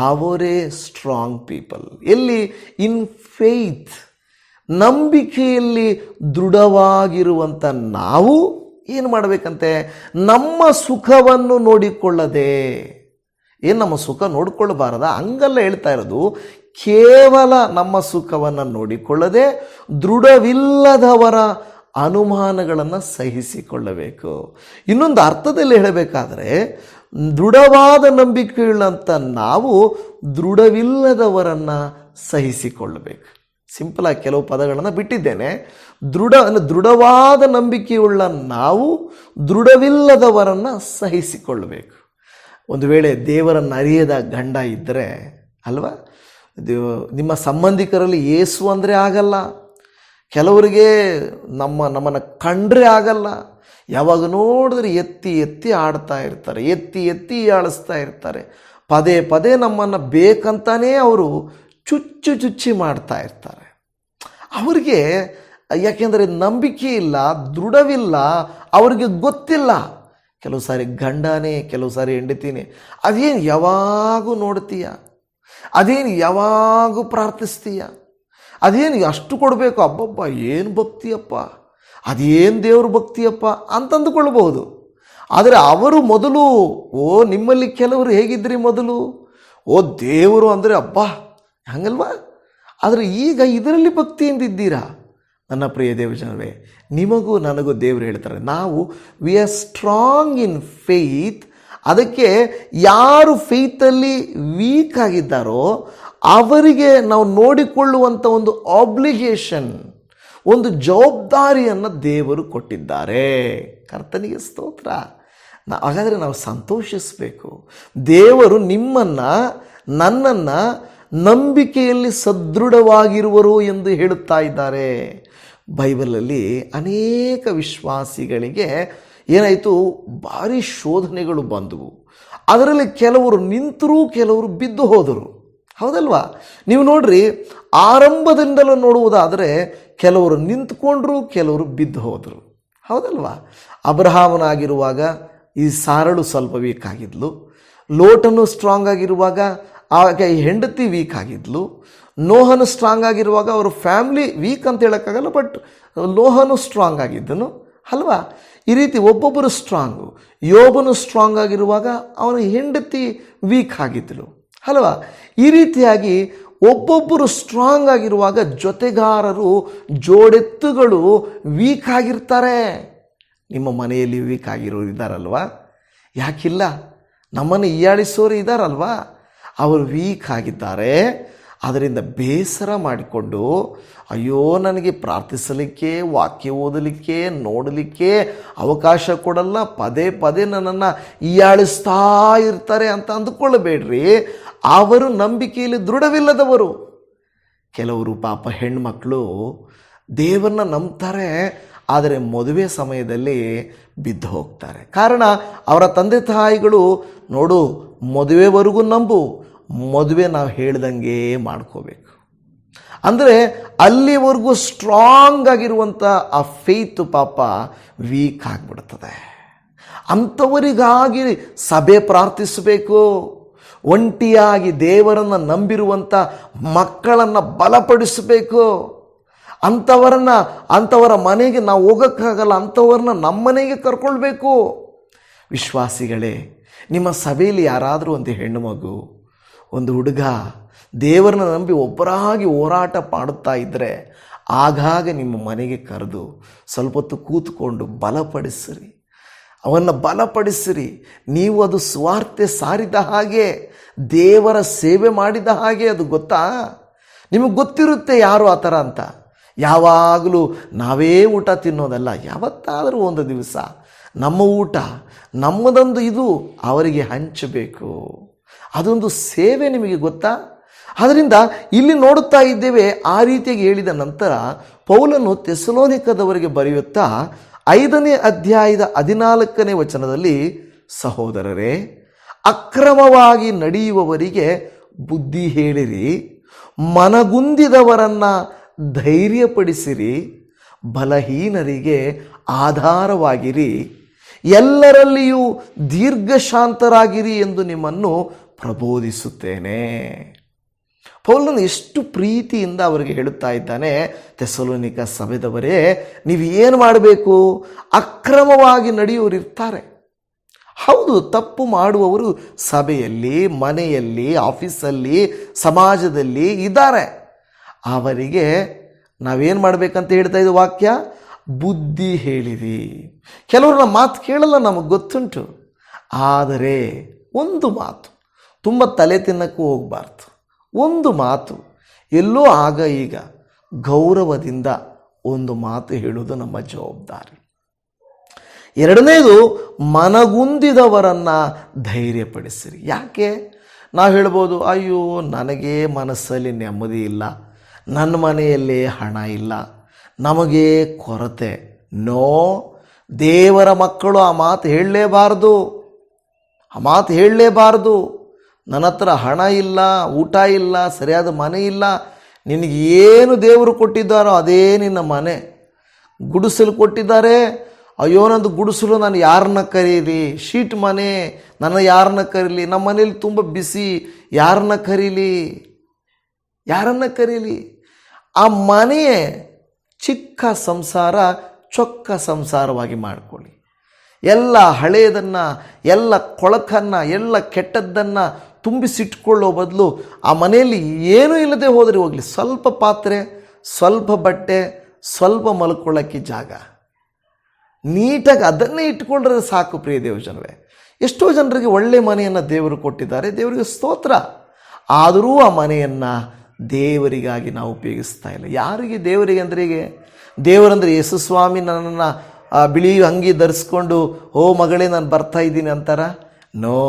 ಅವರೇ ಸ್ಟ್ರಾಂಗ್ ಪೀಪಲ್. ಎಲ್ಲಿ? ಇನ್ ಫೇತ್, ನಂಬಿಕೆಯಲ್ಲಿ ದೃಢವಾಗಿರುವಂಥ ನಾವು ಏನು ಮಾಡಬೇಕಂತೆ? ನಮ್ಮ ಸುಖವನ್ನು ನೋಡಿಕೊಳ್ಳದೆ, ಏನು ನಮ್ಮ ಸುಖ ನೋಡಿಕೊಳ್ಳಬಾರದ? ಹಂಗಲ್ಲ ಹೇಳ್ತಾ ಇರೋದು. ಕೇವಲ ನಮ್ಮ ಸುಖವನ್ನು ನೋಡಿಕೊಳ್ಳದೆ ದೃಢವಿಲ್ಲದವರ ಅನುಮಾನಗಳನ್ನು ಸಹಿಸಿಕೊಳ್ಳಬೇಕು. ಇನ್ನೊಂದು ಅರ್ಥದಲ್ಲಿ ಹೇಳಬೇಕಾದರೆ, ದೃಢವಾದ ನಂಬಿಕೆಯುಳ್ಳಂಥ ನಾವು ದೃಢವಿಲ್ಲದವರನ್ನು ಸಹಿಸಿಕೊಳ್ಳಬೇಕು. ಸಿಂಪಲಾಗಿ ಕೆಲವು ಪದಗಳನ್ನು ಬಿಟ್ಟಿದ್ದೇನೆ. ದೃಢವಾದ ನಂಬಿಕೆಯುಳ್ಳ ನಾವು ದೃಢವಿಲ್ಲದವರನ್ನು ಸಹಿಸಿಕೊಳ್ಳಬೇಕು. ಒಂದು ವೇಳೆ ದೇವರನ್ನು ಅರಿಯದ ಗಂಡ ಇದ್ದರೆ ಅಲ್ವಾ, ನಿಮ್ಮ ಸಂಬಂಧಿಕರಲ್ಲಿ ಏಸು ಅಂದರೆ ಆಗಲ್ಲ, ಕೆಲವರಿಗೆ ನಮ್ಮನ್ನು ಕಂಡ್ರೆ ಆಗಲ್ಲ. ಯಾವಾಗ ನೋಡಿದ್ರೆ ಎತ್ತಿ ಎತ್ತಿ ಆಡ್ತಾ ಇರ್ತಾರೆ, ಎತ್ತಿ ಎತ್ತಿ ಆಳಿಸ್ತಾ ಇರ್ತಾರೆ. ಪದೇ ಪದೇ ನಮ್ಮನ್ನು ಬೇಕಂತಾನೇ ಅವರು ಚುಚ್ಚಿ ಮಾಡ್ತಾ ಇರ್ತಾರೆ. ಅವರಿಗೆ ಯಾಕೆಂದರೆ ನಂಬಿಕೆ ಇಲ್ಲ, ದೃಢವಿಲ್ಲ, ಅವರಿಗೆ ಗೊತ್ತಿಲ್ಲ. ಕೆಲವು ಸಾರಿ ಗಂಡನೇ, ಕೆಲವು ಸಾರಿ ಹೆಂಡತಿನೇ. ಅದೇನು ಯಾವಾಗೂ ನೋಡ್ತೀಯ, ಅದೇನು ಯಾವಾಗೂ ಪ್ರಾರ್ಥಿಸ್ತೀಯ, ಅದೇನು ಅಷ್ಟು ಕೊಡಬೇಕು, ಅಬ್ಬಬ್ಬ ಏನು ಭಕ್ತಿಯಪ್ಪ, ಅದೇನು ದೇವ್ರ ಭಕ್ತಿಯಪ್ಪ ಅಂತಂದುಕೊಳ್ಬಹುದು. ಆದರೆ ಅವರು ಮೊದಲು, ನಿಮ್ಮಲ್ಲಿ ಕೆಲವರು ಹೇಗಿದ್ರಿ ಮೊದಲು, ದೇವರು ಅಂದರೆ ಅಬ್ಬಾ ಹಂಗಲ್ವಾ, ಆದರೆ ಈಗ ಇದರಲ್ಲಿ ಭಕ್ತಿಯಿಂದಿದ್ದೀರಾ. ನನ್ನ ಪ್ರಿಯ ದೇವಜನವೇ, ನಿಮಗೂ ನನಗೂ ದೇವರು ಹೇಳ್ತಾರೆ, ನಾವು we are strong in faith. ಅದಕ್ಕೆ ಯಾರು ಫೇತಲ್ಲಿ ವೀಕ್ ಆಗಿದ್ದಾರೋ ಅವರಿಗೆ ನಾವು ನೋಡಿಕೊಳ್ಳುವಂಥ ಒಂದು ಆಬ್ಲಿಗೇಷನ್, ಒಂದು ಜವಾಬ್ದಾರಿಯನ್ನು ದೇವರು ಕೊಟ್ಟಿದ್ದಾರೆ. ಕರ್ತನಿಗೆ ಸ್ತೋತ್ರ. ಹಾಗಾದರೆ ನಾವು ಸಂತೋಷಿಸಬೇಕು. ದೇವರು ನಿಮ್ಮನ್ನು, ನನ್ನನ್ನು ನಂಬಿಕೆಯಲ್ಲಿ ಸದೃಢವಾಗಿರುವರು ಎಂದು ಹೇಳುತ್ತಾ ಇದ್ದಾರೆ. ಬೈಬಲಲ್ಲಿ ಅನೇಕ ವಿಶ್ವಾಸಿಗಳಿಗೆ ಏನಾಯಿತು, ಭಾರಿ ಶೋಧನೆಗಳು ಬಂದವು. ಅದರಲ್ಲಿ ಕೆಲವರು ನಿಂತರೂ ಕೆಲವರು ಬಿದ್ದು ಹೋದರು. ಹೌದಲ್ವಾ? ನೀವು ನೋಡ್ರಿ, ಆರಂಭದಿಂದಲೂ ನೋಡುವುದಾದರೆ ಕೆಲವರು ನಿಂತ್ಕೊಂಡ್ರು, ಕೆಲವರು ಬಿದ್ದು ಹೋದರು. ಹೌದಲ್ವಾ? ಅಬ್ರಹಾಮನಾಗಿರುವಾಗ ಈ ಸಾರಳು ಸ್ವಲ್ಪ ವೀಕ್ ಆಗಿದ್ಲು, ಲೋಟನು ಸ್ಟ್ರಾಂಗ್ ಆಗಿರುವಾಗ ಆಗ ಹೆಂಡತಿ ವೀಕ್ ಆಗಿದ್ಲು, ನೋಹನು ಸ್ಟ್ರಾಂಗ್ ಆಗಿರುವಾಗ ಅವರು ಫ್ಯಾಮಿಲಿ ವೀಕ್ ಅಂತ ಹೇಳೋಕ್ಕಾಗಲ್ಲ, ಬಟ್ ನೋಹನು ಸ್ಟ್ರಾಂಗ್ ಆಗಿದ್ದನು ಅಲ್ವಾ? ಈ ರೀತಿ ಒಬ್ಬೊಬ್ಬರು ಸ್ಟ್ರಾಂಗು. ಯೋಬನು ಸ್ಟ್ರಾಂಗ್ ಆಗಿರುವಾಗ ಅವನ ಹೆಂಡತಿ ವೀಕ್ ಆಗಿದ್ದಳು ಅಲ್ವಾ? ಈ ರೀತಿಯಾಗಿ ಒಬ್ಬೊಬ್ಬರು ಸ್ಟ್ರಾಂಗ್ ಆಗಿರುವಾಗ ಜೊತೆಗಾರರು, ಜೋಡೆತ್ತುಗಳು ವೀಕ್ ಆಗಿರ್ತಾರೆ. ನಿಮ್ಮ ಮನೆಯಲ್ಲಿ ವೀಕ್ ಆಗಿರೋರು ಇದ್ದಾರಲ್ವಾ? ಯಾಕಿಲ್ಲ? ನಮ್ಮನ್ನು ಹೀಯಾಳಿಸೋರು ಇದ್ದಾರಲ್ವಾ? ಅವರು ವೀಕ್ ಆಗಿದ್ದಾರೆ. ಅದರಿಂದ ಬೇಸರ ಮಾಡಿಕೊಂಡು, ಅಯ್ಯೋ ನನಗೆ ಪ್ರಾರ್ಥಿಸಲಿಕ್ಕೆ, ವಾಕ್ಯ ಓದಲಿಕ್ಕೆ, ನೋಡಲಿಕ್ಕೆ ಅವಕಾಶ ಕೊಡಲ್ಲ, ಪದೇ ಪದೇ ನನ್ನನ್ನು ಹೀಯಾಳಿಸ್ತಾ ಇರ್ತಾರೆ ಅಂತ ಅಂದುಕೊಳ್ಳಬೇಡ್ರಿ. ಅವರು ನಂಬಿಕೆಯಲ್ಲಿ ದೃಢವಿಲ್ಲದವರು. ಕೆಲವರು ಪಾಪ ಹೆಣ್ಮಕ್ಳು ದೇವರನ್ನ ನಂಬ್ತಾರೆ, ಆದರೆ ಮದುವೆ ಸಮಯದಲ್ಲಿ ಬಿದ್ದು ಹೋಗ್ತಾರೆ. ಕಾರಣ ಅವರ ತಂದೆ ತಾಯಿಗಳು, ನೋಡು ಮದುವೆವರೆಗೂ ನಂಬು, ಮದುವೆ ನಾವು ಹೇಳ್ದಂಗೆ ಮಾಡ್ಕೋಬೇಕು ಅಂದರೆ ಅಲ್ಲಿವರೆಗೂ ಸ್ಟ್ರಾಂಗ್ ಆಗಿರುವಂಥ ಆ ಫೇತ್ ಪಾಪ ವೀಕ್ ಆಗಿಬಿಡ್ತದೆ. ಅಂಥವರಿಗಾಗಿ ಸಭೆ ಪ್ರಾರ್ಥಿಸಬೇಕು. ಒಂಟಿಯಾಗಿ ದೇವರನ್ನು ನಂಬಿರುವಂಥ ಮಕ್ಕಳನ್ನು ಬಲಪಡಿಸಬೇಕು. ಅಂಥವರ ಮನೆಗೆ ನಾವು ಹೋಗೋಕ್ಕಾಗಲ್ಲ, ಅಂಥವ್ರನ್ನ ನಮ್ಮ ಮನೆಗೆ ಕರ್ಕೊಳ್ಬೇಕು. ವಿಶ್ವಾಸಿಗಳೇ, ನಿಮ್ಮ ಸಭೆಯಲ್ಲಿ ಯಾರಾದರೂ ಒಂದು ಹೆಣ್ಣು ಮಗು, ಒಂದು ಹುಡುಗ ದೇವರನ್ನ ನಂಬಿ ಒಬ್ಬರಾಗಿ ಹೋರಾಟ ಮಾಡುತ್ತಾ ಇದ್ದರೆ, ಆಗಾಗ ನಿಮ್ಮ ಮನೆಗೆ ಕರೆದು ಸ್ವಲ್ಪ ಹೊತ್ತು ಕೂತ್ಕೊಂಡು ಬಲಪಡಿಸಿರಿ, ಅವನ್ನು ಬಲಪಡಿಸಿರಿ. ನೀವು ಅದು ಸ್ವಾರ್ಥ ಸಾರಿದ ಹಾಗೆ, ದೇವರ ಸೇವೆ ಮಾಡಿದ ಹಾಗೆ. ಅದು ಗೊತ್ತಾ? ನಿಮಗೆ ಗೊತ್ತಿರುತ್ತೆ ಯಾರು ಆ ಥರ ಅಂತ. ಯಾವಾಗಲೂ ನಾವೇ ಊಟ ತಿನ್ನೋದಲ್ಲ, ಯಾವತ್ತಾದರೂ ಒಂದು ದಿವಸ ನಮ್ಮ ಊಟ, ನಮ್ಮದೊಂದು ಇದು ಅವರಿಗೆ ಹಂಚಬೇಕು. ಅದೊಂದು ಸೇವೆ. ನಿಮಗೆ ಗೊತ್ತಾ? ಆದ್ದರಿಂದ ಇಲ್ಲಿ ನೋಡುತ್ತಾ ಇದ್ದೇವೆ. ಆ ರೀತಿಯಾಗಿ ಹೇಳಿದ ನಂತರ ಪೌಲನು ಥೆಸಲೋನಿಕದವರಿಗೆ ಬರೆಯುತ್ತಾ 5ನೇ ಅಧ್ಯಾಯದ 14ನೇ ವಚನದಲ್ಲಿ, ಸಹೋದರರೇ, ಅಕ್ರಮವಾಗಿ ನಡೆಯುವವರಿಗೆ ಬುದ್ಧಿ ಹೇಳಿರಿ, ಮನಗುಂದಿದವರನ್ನು ಧೈರ್ಯಪಡಿಸಿರಿ, ಬಲಹೀನರಿಗೆ ಆಧಾರವಾಗಿರಿ, ಎಲ್ಲರಲ್ಲಿಯೂ ದೀರ್ಘಶಾಂತರಾಗಿರಿ ಎಂದು ನಿಮ್ಮನ್ನು ಪ್ರಬೋಧಿಸುತ್ತೇನೆ. ಪೌಲನು ಎಷ್ಟು ಪ್ರೀತಿಯಿಂದ ಅವರಿಗೆ ಹೇಳುತ್ತಾ ಇದ್ದಾನೆ, ಥೆಸಲೋನಿಕ ಸಭೆದವರೇ, ನೀವು ಏನು ಮಾಡಬೇಕು? ಅಕ್ರಮವಾಗಿ ನಡೆಯುವವರು ಇರ್ತಾರೆ. ಹೌದು, ತಪ್ಪು ಮಾಡುವವರು ಸಭೆಯಲ್ಲಿ, ಮನೆಯಲ್ಲಿ, ಆಫೀಸಲ್ಲಿ, ಸಮಾಜದಲ್ಲಿ ಇದ್ದಾರೆ. ಅವರಿಗೆ ನಾವೇನು ಮಾಡಬೇಕಂತ ಹೇಳ್ತಾ ಇದ್ದ ವಾಕ್ಯ, ಬುದ್ಧಿ ಹೇಳಿರಿ. ಕೆಲವರು ನಮ್ಮ ಮಾತು ಕೇಳಲ್ಲ, ನಮಗೆ ಗೊತ್ತುಂಟು. ಆದರೆ ಒಂದು ಮಾತು, ತುಂಬ ತಲೆ ತಿನ್ನಕ್ಕೂ ಹೋಗಬಾರ್ದು. ಒಂದು ಮಾತು, ಎಲ್ಲೋ ಆಗ ಈಗ ಗೌರವದಿಂದ ಒಂದು ಮಾತು ಹೇಳುವುದು ನಮ್ಮ ಜವಾಬ್ದಾರಿ. ಎರಡನೇದು, ಮನಗುಂದಿದವರನ್ನು ಧೈರ್ಯಪಡಿಸಿರಿ. ಯಾಕೆ? ನಾವು ಹೇಳ್ಬೋದು, ಅಯ್ಯೋ ನನಗೆ ಮನಸ್ಸಲ್ಲಿ ನೆಮ್ಮದಿ ಇಲ್ಲ, ನನ್ನ ಮನೆಯಲ್ಲಿ ಹಣ ಇಲ್ಲ, ನಮಗೆ ಕೊರತೆ. ನೋ, ದೇವರ ಮಕ್ಕಳು ಆ ಮಾತು ಹೇಳಲೇಬಾರ್ದು. ಆ ಮಾತು ಹೇಳಲೇಬಾರ್ದು. ನನ್ನ ಹತ್ರ ಹಣ ಇಲ್ಲ, ಊಟ ಇಲ್ಲ, ಸರಿಯಾದ ಮನೆ ಇಲ್ಲ. ನಿನಗೆ ಏನು ದೇವರು ಕೊಟ್ಟಿದ್ದಾರೋ ಅದೇ ನಿನ್ನ ಮನೆ. ಗುಡಿಸಲು ಕೊಟ್ಟಿದ್ದಾರೆ, ಅಯ್ಯೋ ನಂದು ಗುಡಿಸಲು ನಾನು ಯಾರನ್ನ ಕರೀಲಿ, ಶೀಟ್ ಮನೆ, ನನ್ನ ಯಾರನ್ನ ಕರೀಲಿ, ನಮ್ಮ ಮನೇಲಿ ತುಂಬ ಬಿಸಿ, ಯಾರನ್ನ ಕರೀಲಿ. ಆ ಮನೆಯೇ ಚಿಕ್ಕ ಸಂಸಾರ ಚೊಕ್ಕ ಸಂಸಾರವಾಗಿ ಮಾಡಿಕೊಳ್ಳಿ. ಎಲ್ಲ ಹಳೆಯದನ್ನು, ಎಲ್ಲ ಕೊಳಕನ್ನು, ಎಲ್ಲ ಕೆಟ್ಟದ್ದನ್ನು ತುಂಬಿಸಿಟ್ಕೊಳ್ಳೋ ಬದಲು ಆ ಮನೆಯಲ್ಲಿ ಏನೂ ಇಲ್ಲದೆ ಹೋದರೆ ಹೋಗಲಿ, ಸ್ವಲ್ಪ ಪಾತ್ರೆ, ಸ್ವಲ್ಪ ಬಟ್ಟೆ, ಸ್ವಲ್ಪ ಮಲ್ಕೊಳ್ಳೋಕ್ಕೆ ಜಾಗ, ನೀಟಾಗಿ ಅದನ್ನೇ ಇಟ್ಕೊಂಡ್ರೆ ಸಾಕು. ಪ್ರಿಯ ದೇವಜನವೇ, ಎಷ್ಟೋ ಜನರಿಗೆ ಒಳ್ಳೆ ಮನೆಯನ್ನು ದೇವರು ಕೊಟ್ಟಿದ್ದಾರೆ, ದೇವರಿಗೆ ಸ್ತೋತ್ರ. ಆದರೂ ಆ ಮನೆಯನ್ನು ದೇವರಿಗಾಗಿ ನಾವು ಉಪಯೋಗಿಸ್ತಾ ಇಲ್ಲ. ಯಾರಿಗೆ ದೇವರಿಗೆ ಅಂದರೆ, ಹೀಗೆ ದೇವರಂದರೆ ಯೇಸು ಸ್ವಾಮಿ ನನ್ನನ್ನು ಬಿಳಿ ಅಂಗಿ ಧರಿಸ್ಕೊಂಡು ಓ ಮಗಳೇ ನಾನು ಬರ್ತಾ ಇದ್ದೀನಿ ಅಂತಾರ? ನೋ.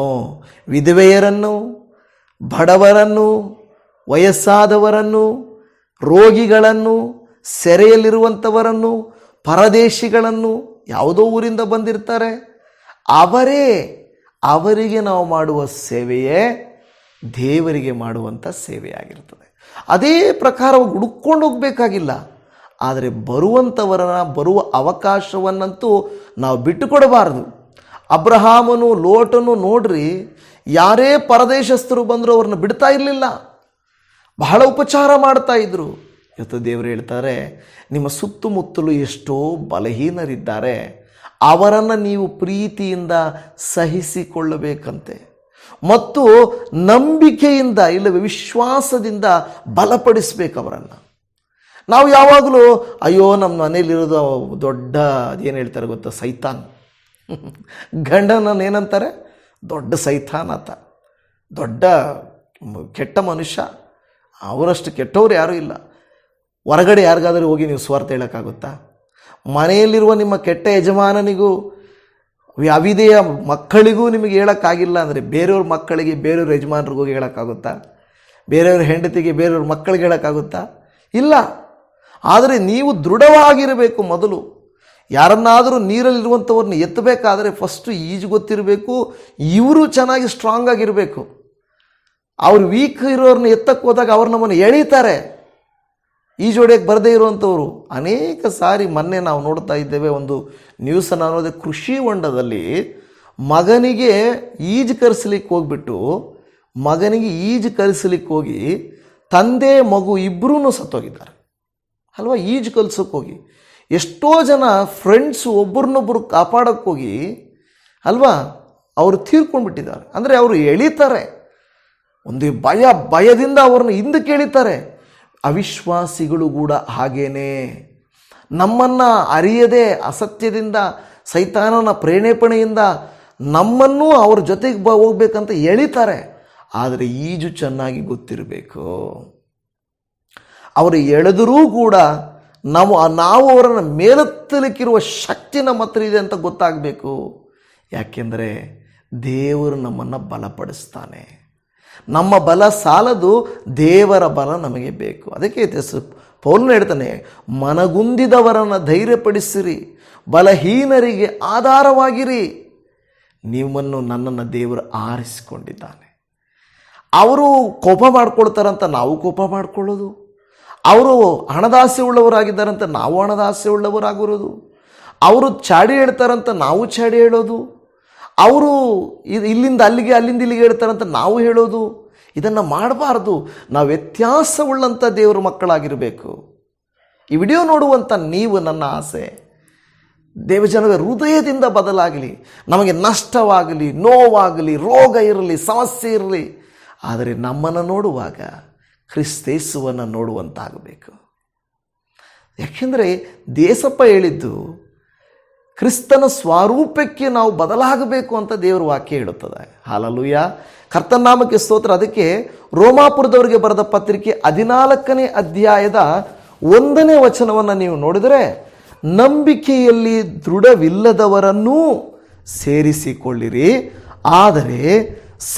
ವಿಧವೆಯರನ್ನು, ಬಡವರನ್ನು, ವಯಸ್ಸಾದವರನ್ನು, ರೋಗಿಗಳನ್ನು, ಸೆರೆಯಲ್ಲಿರುವಂಥವರನ್ನು, ಪರದೇಶಿಗಳನ್ನು, ಯಾವುದೋ ಊರಿಂದ ಬಂದಿರ್ತಾರೆ, ಅವರಿಗೆ ನಾವು ಮಾಡುವ ಸೇವೆಯೇ ದೇವರಿಗೆ ಮಾಡುವಂಥ ಸೇವೆಯಾಗಿರ್ತದೆ. ಅದೇ ಪ್ರಕಾರ ಹುಡುಕೊಂಡು ಹೋಗಬೇಕಾಗಿಲ್ಲ. ಆದರೆ ಬರುವ ಅವಕಾಶವನ್ನಂತೂ ನಾವು ಬಿಟ್ಟುಕೊಡಬಾರದು. ಅಬ್ರಹಾಮನು, ಲೋಟನು ನೋಡ್ರಿ, ಯಾರೇ ಪರದೇಶಸ್ಥರು ಬಂದರೂ ಅವ್ರನ್ನ ಬಿಡ್ತಾ ಇರಲಿಲ್ಲ, ಬಹಳ ಉಪಚಾರ ಮಾಡ್ತಾ ಇದ್ರು. ಇವತ್ತು ದೇವರು ಹೇಳ್ತಾರೆ, ನಿಮ್ಮ ಸುತ್ತಮುತ್ತಲು ಎಷ್ಟೋ ಬಲಹೀನರಿದ್ದಾರೆ, ಅವರನ್ನು ನೀವು ಪ್ರೀತಿಯಿಂದ ಸಹಿಸಿಕೊಳ್ಳಬೇಕಂತೆ ಮತ್ತು ನಂಬಿಕೆಯಿಂದ ಇಲ್ಲವೇ ವಿಶ್ವಾಸದಿಂದ ಬಲಪಡಿಸ್ಬೇಕು ಅವರನ್ನು. ನಾವು ಯಾವಾಗಲೂ ಅಯ್ಯೋ ನಮ್ಮ ಮನೇಲಿರೋದು ದೊಡ್ಡ ಏನು ಹೇಳ್ತಾರೆ ಗೊತ್ತಾ, ಸೈತಾನ್. ಗಂಡನನ್ನು ಏನಂತಾರೆ? ದೊಡ್ಡ ಸೈತಾನ್ ಆತ, ದೊಡ್ಡ ಕೆಟ್ಟ ಮನುಷ್ಯ. ಅವರಷ್ಟು ಕೆಟ್ಟವ್ರು ಯಾರೂ ಇಲ್ಲ. ಹೊರಗಡೆ ಯಾರಿಗಾದರೂ ಹೋಗಿ ನೀವು ಸ್ವಾರ್ಥ ಹೇಳೋಕ್ಕಾಗುತ್ತಾ? ಮನೆಯಲ್ಲಿರುವ ನಿಮ್ಮ ಕೆಟ್ಟ ಯಜಮಾನನಿಗೂ ಅವಿದೆಯ ಮಕ್ಕಳಿಗೂ ನಿಮಗೆ ಹೇಳೋಕ್ಕಾಗಿಲ್ಲ ಅಂದರೆ ಬೇರೆಯವ್ರ ಮಕ್ಕಳಿಗೆ ಬೇರೆಯವ್ರ ಯಜಮಾನರಿಗೂ ಹೋಗಿ ಹೇಳೋಕ್ಕಾಗುತ್ತಾ? ಬೇರೆಯವ್ರ ಹೆಂಡತಿಗೆ ಬೇರೆಯವ್ರ ಮಕ್ಕಳಿಗೆ ಹೇಳೋಕ್ಕಾಗುತ್ತಾ? ಇಲ್ಲ. ಆದರೆ ನೀವು ದೃಢವಾಗಿರಬೇಕು. ಮೊದಲು ಯಾರನ್ನಾದರೂ ನೀರಲ್ಲಿರುವಂಥವ್ರನ್ನ ಎತ್ತಬೇಕಾದರೆ ಫಸ್ಟು ಈಜು ಗೊತ್ತಿರಬೇಕು, ಇವರು ಚೆನ್ನಾಗಿ ಸ್ಟ್ರಾಂಗ್ ಆಗಿರಬೇಕು. ಅವ್ರು ವೀಕ್ ಇರೋರನ್ನ ಎತ್ತಕ್ಕೆ ಹೋದಾಗ ಅವ್ರು ನಮ್ಮನ್ನು ಎಳೀತಾರೆ. ಈಜೊಡೆಯಕ್ಕೆ ಬರದೇ ಇರುವಂಥವ್ರು ಅನೇಕ ಸಾರಿ. ಮೊನ್ನೆ ನಾವು ನೋಡ್ತಾ ಇದ್ದೇವೆ ಒಂದು ನ್ಯೂಸನ್ನು ಅನ್ನೋದೇ, ಕೃಷಿ ಹೊಂಡದಲ್ಲಿ ಮಗನಿಗೆ ಈಜು ಕಲಿಸ್ಲಿಕ್ಕೆ ಹೋಗಿ ತಂದೆ ಮಗು ಇಬ್ಬರೂ ಸತ್ತೋಗಿದ್ದಾರೆ ಅಲ್ವಾ? ಈಜು ಕಲಿಸೋಕೆ ಹೋಗಿ ಎಷ್ಟೋ ಜನ ಫ್ರೆಂಡ್ಸು ಒಬ್ಬರನ್ನೊಬ್ಬರು ಕಾಪಾಡೋಕ್ಕೋಗಿ ಅಲ್ವಾ ಅವರು ತೀರ್ಕೊಂಡ್ಬಿಟ್ಟಿದ್ದಾರೆ. ಅಂದರೆ ಅವರು ಎಳಿತಾರೆ, ಒಂದು ಭಯದಿಂದ ಅವ್ರನ್ನ ಹಿಂದಕ್ಕೆ ಎಳಿತಾರೆ. ಅವಿಶ್ವಾಸಿಗಳು ಕೂಡ ಹಾಗೇನೆ, ನಮ್ಮನ್ನು ಅರಿಯದೆ ಅಸತ್ಯದಿಂದ, ಸೈತಾನನ ಪ್ರೇರೇಪಣೆಯಿಂದ ನಮ್ಮನ್ನು ಅವ್ರ ಜೊತೆಗೆ ಹೋಗ್ಬೇಕಂತ ಎಳಿತಾರೆ. ಆದರೆ ಈಜು ಚೆನ್ನಾಗಿ ಗೊತ್ತಿರಬೇಕು. ಅವರು ಎಳೆದರೂ ಕೂಡ ನಾವು ಅವರನ್ನು ಮೇಲೆತ್ತಲಿಕ್ಕಿರುವ ಶಕ್ತಿ ನಮ್ಮ ಹತ್ರ ಇದೆ ಅಂತ ಗೊತ್ತಾಗಬೇಕು. ಯಾಕೆಂದರೆ ದೇವರು ನಮ್ಮನ್ನು ಬಲಪಡಿಸ್ತಾನೆ. ನಮ್ಮ ಬಲ ಸಾಲದು, ದೇವರ ಬಲ ನಮಗೆ ಬೇಕು. ಅದಕ್ಕೆ ಪೌಲನು ಹೇಳ್ತಾನೆ, ಮನಗುಂದಿದವರನ್ನು ಧೈರ್ಯಪಡಿಸಿರಿ, ಬಲಹೀನರಿಗೆ ಆಧಾರವಾಗಿರಿ. ನಿಮ್ಮನ್ನು ನನ್ನನ್ನು ದೇವರು ಆರಿಸಿಕೊಂಡಿದ್ದಾನೆ. ಅವರು ಕೋಪ ಮಾಡ್ಕೊಳ್ತಾರಂತ ನಾವು ಕೋಪ ಮಾಡ್ಕೊಳ್ಳೋದು, ಅವರು ಹಣದಾಸೆ ಉಳ್ಳವರಾಗಿದ್ದಾರಂತ ನಾವು ಹಣದಾಸೆ ಉಳ್ಳವರಾಗಿರೋದು, ಅವರು ಚಾಡಿ ಹೇಳ್ತಾರಂತ ನಾವು ಚಾಡಿ ಹೇಳೋದು, ಅವರು ಇಲ್ಲಿಂದ ಅಲ್ಲಿಗೆ ಅಲ್ಲಿಂದ ಇಲ್ಲಿಗೆ ಹೇಳ್ತಾರಂತ ನಾವು ಹೇಳೋದು, ಇದನ್ನು ಮಾಡಬಾರ್ದು. ನಾವು ವ್ಯತ್ಯಾಸವುಳ್ಳಂಥ ದೇವರ ಮಕ್ಕಳಾಗಿರಬೇಕು. ಈ ವಿಡಿಯೋ ನೋಡುವಂಥ ನೀವು, ನನ್ನ ಆಸೆ ದೇವಜನರ ಹೃದಯದಿಂದ ಬದಲಾಗಲಿ. ನಮಗೆ ನಷ್ಟವಾಗಲಿ, ನೋವಾಗಲಿ, ರೋಗ ಇರಲಿ, ಸಮಸ್ಯೆ ಇರಲಿ, ಆದರೆ ನಮ್ಮನ್ನು ನೋಡುವಾಗ ಕ್ರಿಸ್ತೇಸುವನ್ನು ನೋಡುವಂತಾಗಬೇಕು. ಯಾಕೆಂದರೆ ದೇಸಪ್ಪ ಹೇಳಿದ್ದು ಕ್ರಿಸ್ತನ ಸ್ವರೂಪಕ್ಕೆ ನಾವು ಬದಲಾಗಬೇಕು ಅಂತ ದೇವರ ವಾಕ್ಯ ಹೇಳುತ್ತದೆ. ಹಲ್ಲೆಲೂಯಾ, ಕರ್ತನ ನಾಮಕ್ಕೆ ಸ್ತೋತ್ರ. ಅದಕ್ಕೆ ರೋಮಾಪುರದವರಿಗೆ ಬರೆದ ಪತ್ರಿಕೆ 14ನೇ ಅಧ್ಯಾಯದ 1ನೇ ವಚನವನ್ನು ನೀವು ನೋಡಿದರೆ, ನಂಬಿಕೆಯಲ್ಲಿ ದೃಢವಿಲ್ಲದವರನ್ನೂ ಸೇರಿಸಿಕೊಳ್ಳಿರಿ, ಆದರೆ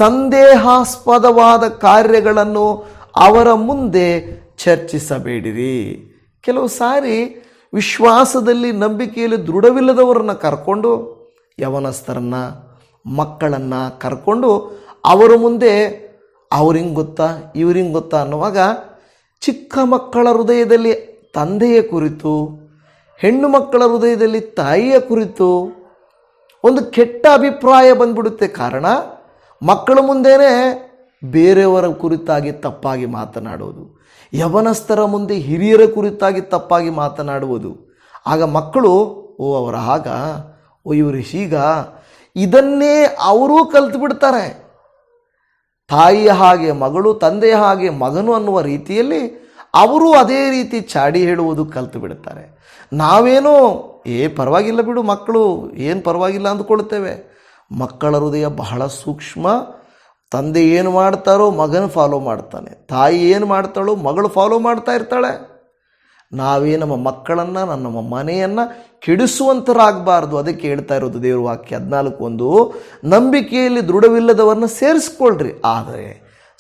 ಸಂದೇಹಾಸ್ಪದವಾದ ಕಾರ್ಯಗಳನ್ನು ಅವರ ಮುಂದೆ ಚರ್ಚಿಸಬೇಡಿರಿ. ಕೆಲವು ಸಾರಿ ವಿಶ್ವಾಸದಲ್ಲಿ, ನಂಬಿಕೆಯಲ್ಲಿ ದೃಢವಿಲ್ಲದವರನ್ನು ಕರ್ಕೊಂಡು, ಯವನಸ್ಥರನ್ನು, ಮಕ್ಕಳನ್ನು ಕರ್ಕೊಂಡು ಅವರ ಮುಂದೆ ಅವ್ರಿಂಗೆ ಗೊತ್ತಾ ಇವ್ರಿಂಗೆ ಗೊತ್ತಾ ಅನ್ನುವಾಗ ಚಿಕ್ಕ ಮಕ್ಕಳ ಹೃದಯದಲ್ಲಿ ತಂದೆಯ ಕುರಿತು, ಹೆಣ್ಣು ಮಕ್ಕಳ ಹೃದಯದಲ್ಲಿ ತಾಯಿಯ ಕುರಿತು ಒಂದು ಕೆಟ್ಟ ಅಭಿಪ್ರಾಯ ಬಂದ್ಬಿಡುತ್ತೆ. ಕಾರಣ ಮಕ್ಕಳ ಮುಂದೆನೇ ಬೇರೆಯವರ ಕುರಿತಾಗಿ ತಪ್ಪಾಗಿ ಮಾತನಾಡುವುದು, ಯವನಸ್ಥರ ಮುಂದೆ ಹಿರಿಯರ ಕುರಿತಾಗಿ ತಪ್ಪಾಗಿ ಮಾತನಾಡುವುದು. ಆಗ ಮಕ್ಕಳು ಓ ಅವರ ಹಾಗ, ಓ ಇವರು ಹೀಗ, ಇದನ್ನೇ ಅವರೂ ಕಲ್ತು ಬಿಡ್ತಾರೆ. ತಾಯಿಯ ಹಾಗೆ ಮಗಳು, ತಂದೆಯ ಹಾಗೆ ಮಗನು ಅನ್ನುವ ರೀತಿಯಲ್ಲಿ ಅವರು ಅದೇ ರೀತಿ ಚಾಡಿ ಹೇಳುವುದು ಕಲ್ತು ಬಿಡ್ತಾರೆ. ನಾವೇನೋ ಪರವಾಗಿಲ್ಲ ಬಿಡು ಮಕ್ಕಳು, ಏನು ಪರವಾಗಿಲ್ಲ ಅಂದ್ಕೊಳ್ತೇವೆ. ಮಕ್ಕಳ ಹೃದಯ ಬಹಳ ಸೂಕ್ಷ್ಮ. ತಂದೆ ಏನು ಮಾಡ್ತಾರೋ ಮಗನು ಫಾಲೋ ಮಾಡ್ತಾನೆ, ತಾಯಿ ಏನು ಮಾಡ್ತಾಳೋ ಮಗಳು ಫಾಲೋ ಮಾಡ್ತಾ ಇರ್ತಾಳೆ. ನಾವೇ ನಮ್ಮ ಮಕ್ಕಳನ್ನು, ನಮ್ಮ ಮನೆಯನ್ನು ಕೆಡಿಸುವಂಥರಾಗಬಾರ್ದು. ಅದಕ್ಕೆ ಹೇಳ್ತಾ ಇರೋದು ದೇವ್ರ ವಾಕ್ಯ 14:1, ನಂಬಿಕೆಯಲ್ಲಿ ದೃಢವಿಲ್ಲದವರನ್ನು ಸೇರಿಸ್ಕೊಳ್ರಿ, ಆದರೆ